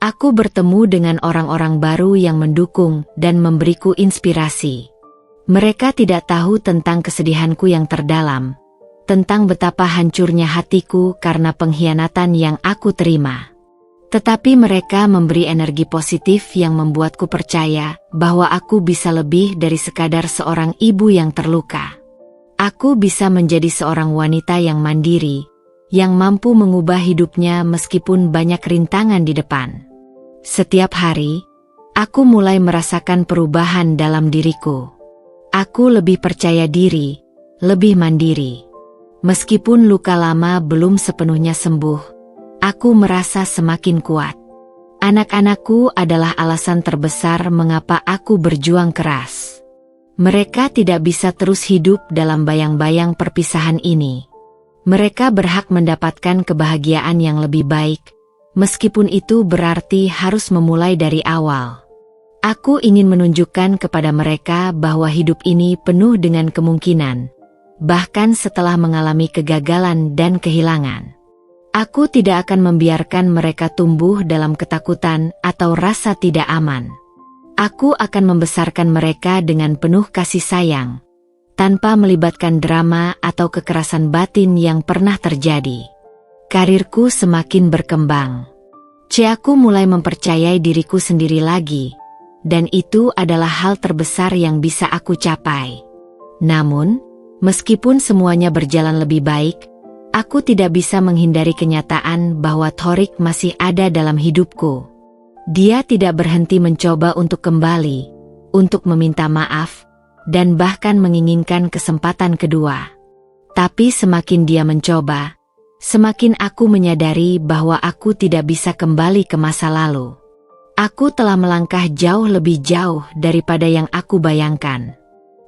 Aku bertemu dengan orang-orang baru yang mendukung dan memberiku inspirasi. Mereka tidak tahu tentang kesedihanku yang terdalam, tentang betapa hancurnya hatiku karena pengkhianatan yang aku terima. Tetapi mereka memberi energi positif yang membuatku percaya bahwa aku bisa lebih dari sekadar seorang ibu yang terluka. Aku bisa menjadi seorang wanita yang mandiri, yang mampu mengubah hidupnya meskipun banyak rintangan di depan. Setiap hari, aku mulai merasakan perubahan dalam diriku. Aku lebih percaya diri, lebih mandiri. Meskipun luka lama belum sepenuhnya sembuh, aku merasa semakin kuat. Anak-anakku adalah alasan terbesar mengapa aku berjuang keras. Mereka tidak bisa terus hidup dalam bayang-bayang perpisahan ini. Mereka berhak mendapatkan kebahagiaan yang lebih baik, meskipun itu berarti harus memulai dari awal. Aku ingin menunjukkan kepada mereka bahwa hidup ini penuh dengan kemungkinan, bahkan setelah mengalami kegagalan dan kehilangan. Aku tidak akan membiarkan mereka tumbuh dalam ketakutan atau rasa tidak aman. Aku akan membesarkan mereka dengan penuh kasih sayang, tanpa melibatkan drama atau kekerasan batin yang pernah terjadi. Karirku semakin berkembang. Aku mulai mempercayai diriku sendiri lagi, dan itu adalah hal terbesar yang bisa aku capai. Namun, meskipun semuanya berjalan lebih baik, aku tidak bisa menghindari kenyataan bahwa Thorik masih ada dalam hidupku. Dia tidak berhenti mencoba untuk kembali, untuk meminta maaf, dan bahkan menginginkan kesempatan kedua. Tapi semakin dia mencoba, semakin aku menyadari bahwa aku tidak bisa kembali ke masa lalu. Aku telah melangkah jauh lebih jauh daripada yang aku bayangkan.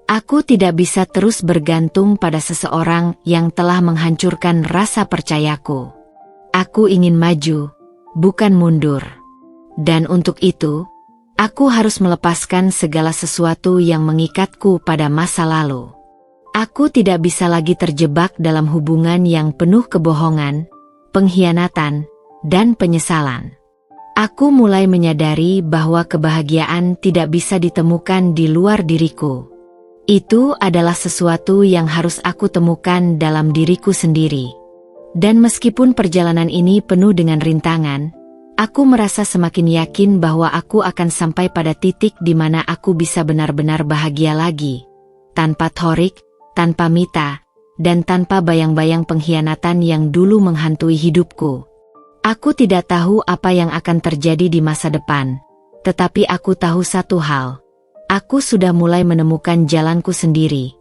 Aku tidak bisa terus bergantung pada seseorang yang telah menghancurkan rasa percayaku. Aku ingin maju, bukan mundur. Dan untuk itu, Aku harus melepaskan segala sesuatu yang mengikatku pada masa lalu. Aku tidak bisa lagi terjebak dalam hubungan yang penuh kebohongan, pengkhianatan, dan penyesalan. Aku mulai menyadari bahwa kebahagiaan tidak bisa ditemukan di luar diriku. Itu adalah sesuatu yang harus aku temukan dalam diriku sendiri. Dan meskipun perjalanan ini penuh dengan rintangan, aku merasa semakin yakin bahwa aku akan sampai pada titik di mana aku bisa benar-benar bahagia lagi. Tanpa Thorik, tanpa Mita, dan tanpa bayang-bayang pengkhianatan yang dulu menghantui hidupku. Aku tidak tahu apa yang akan terjadi di masa depan, tetapi aku tahu satu hal. Aku sudah mulai menemukan jalanku sendiri.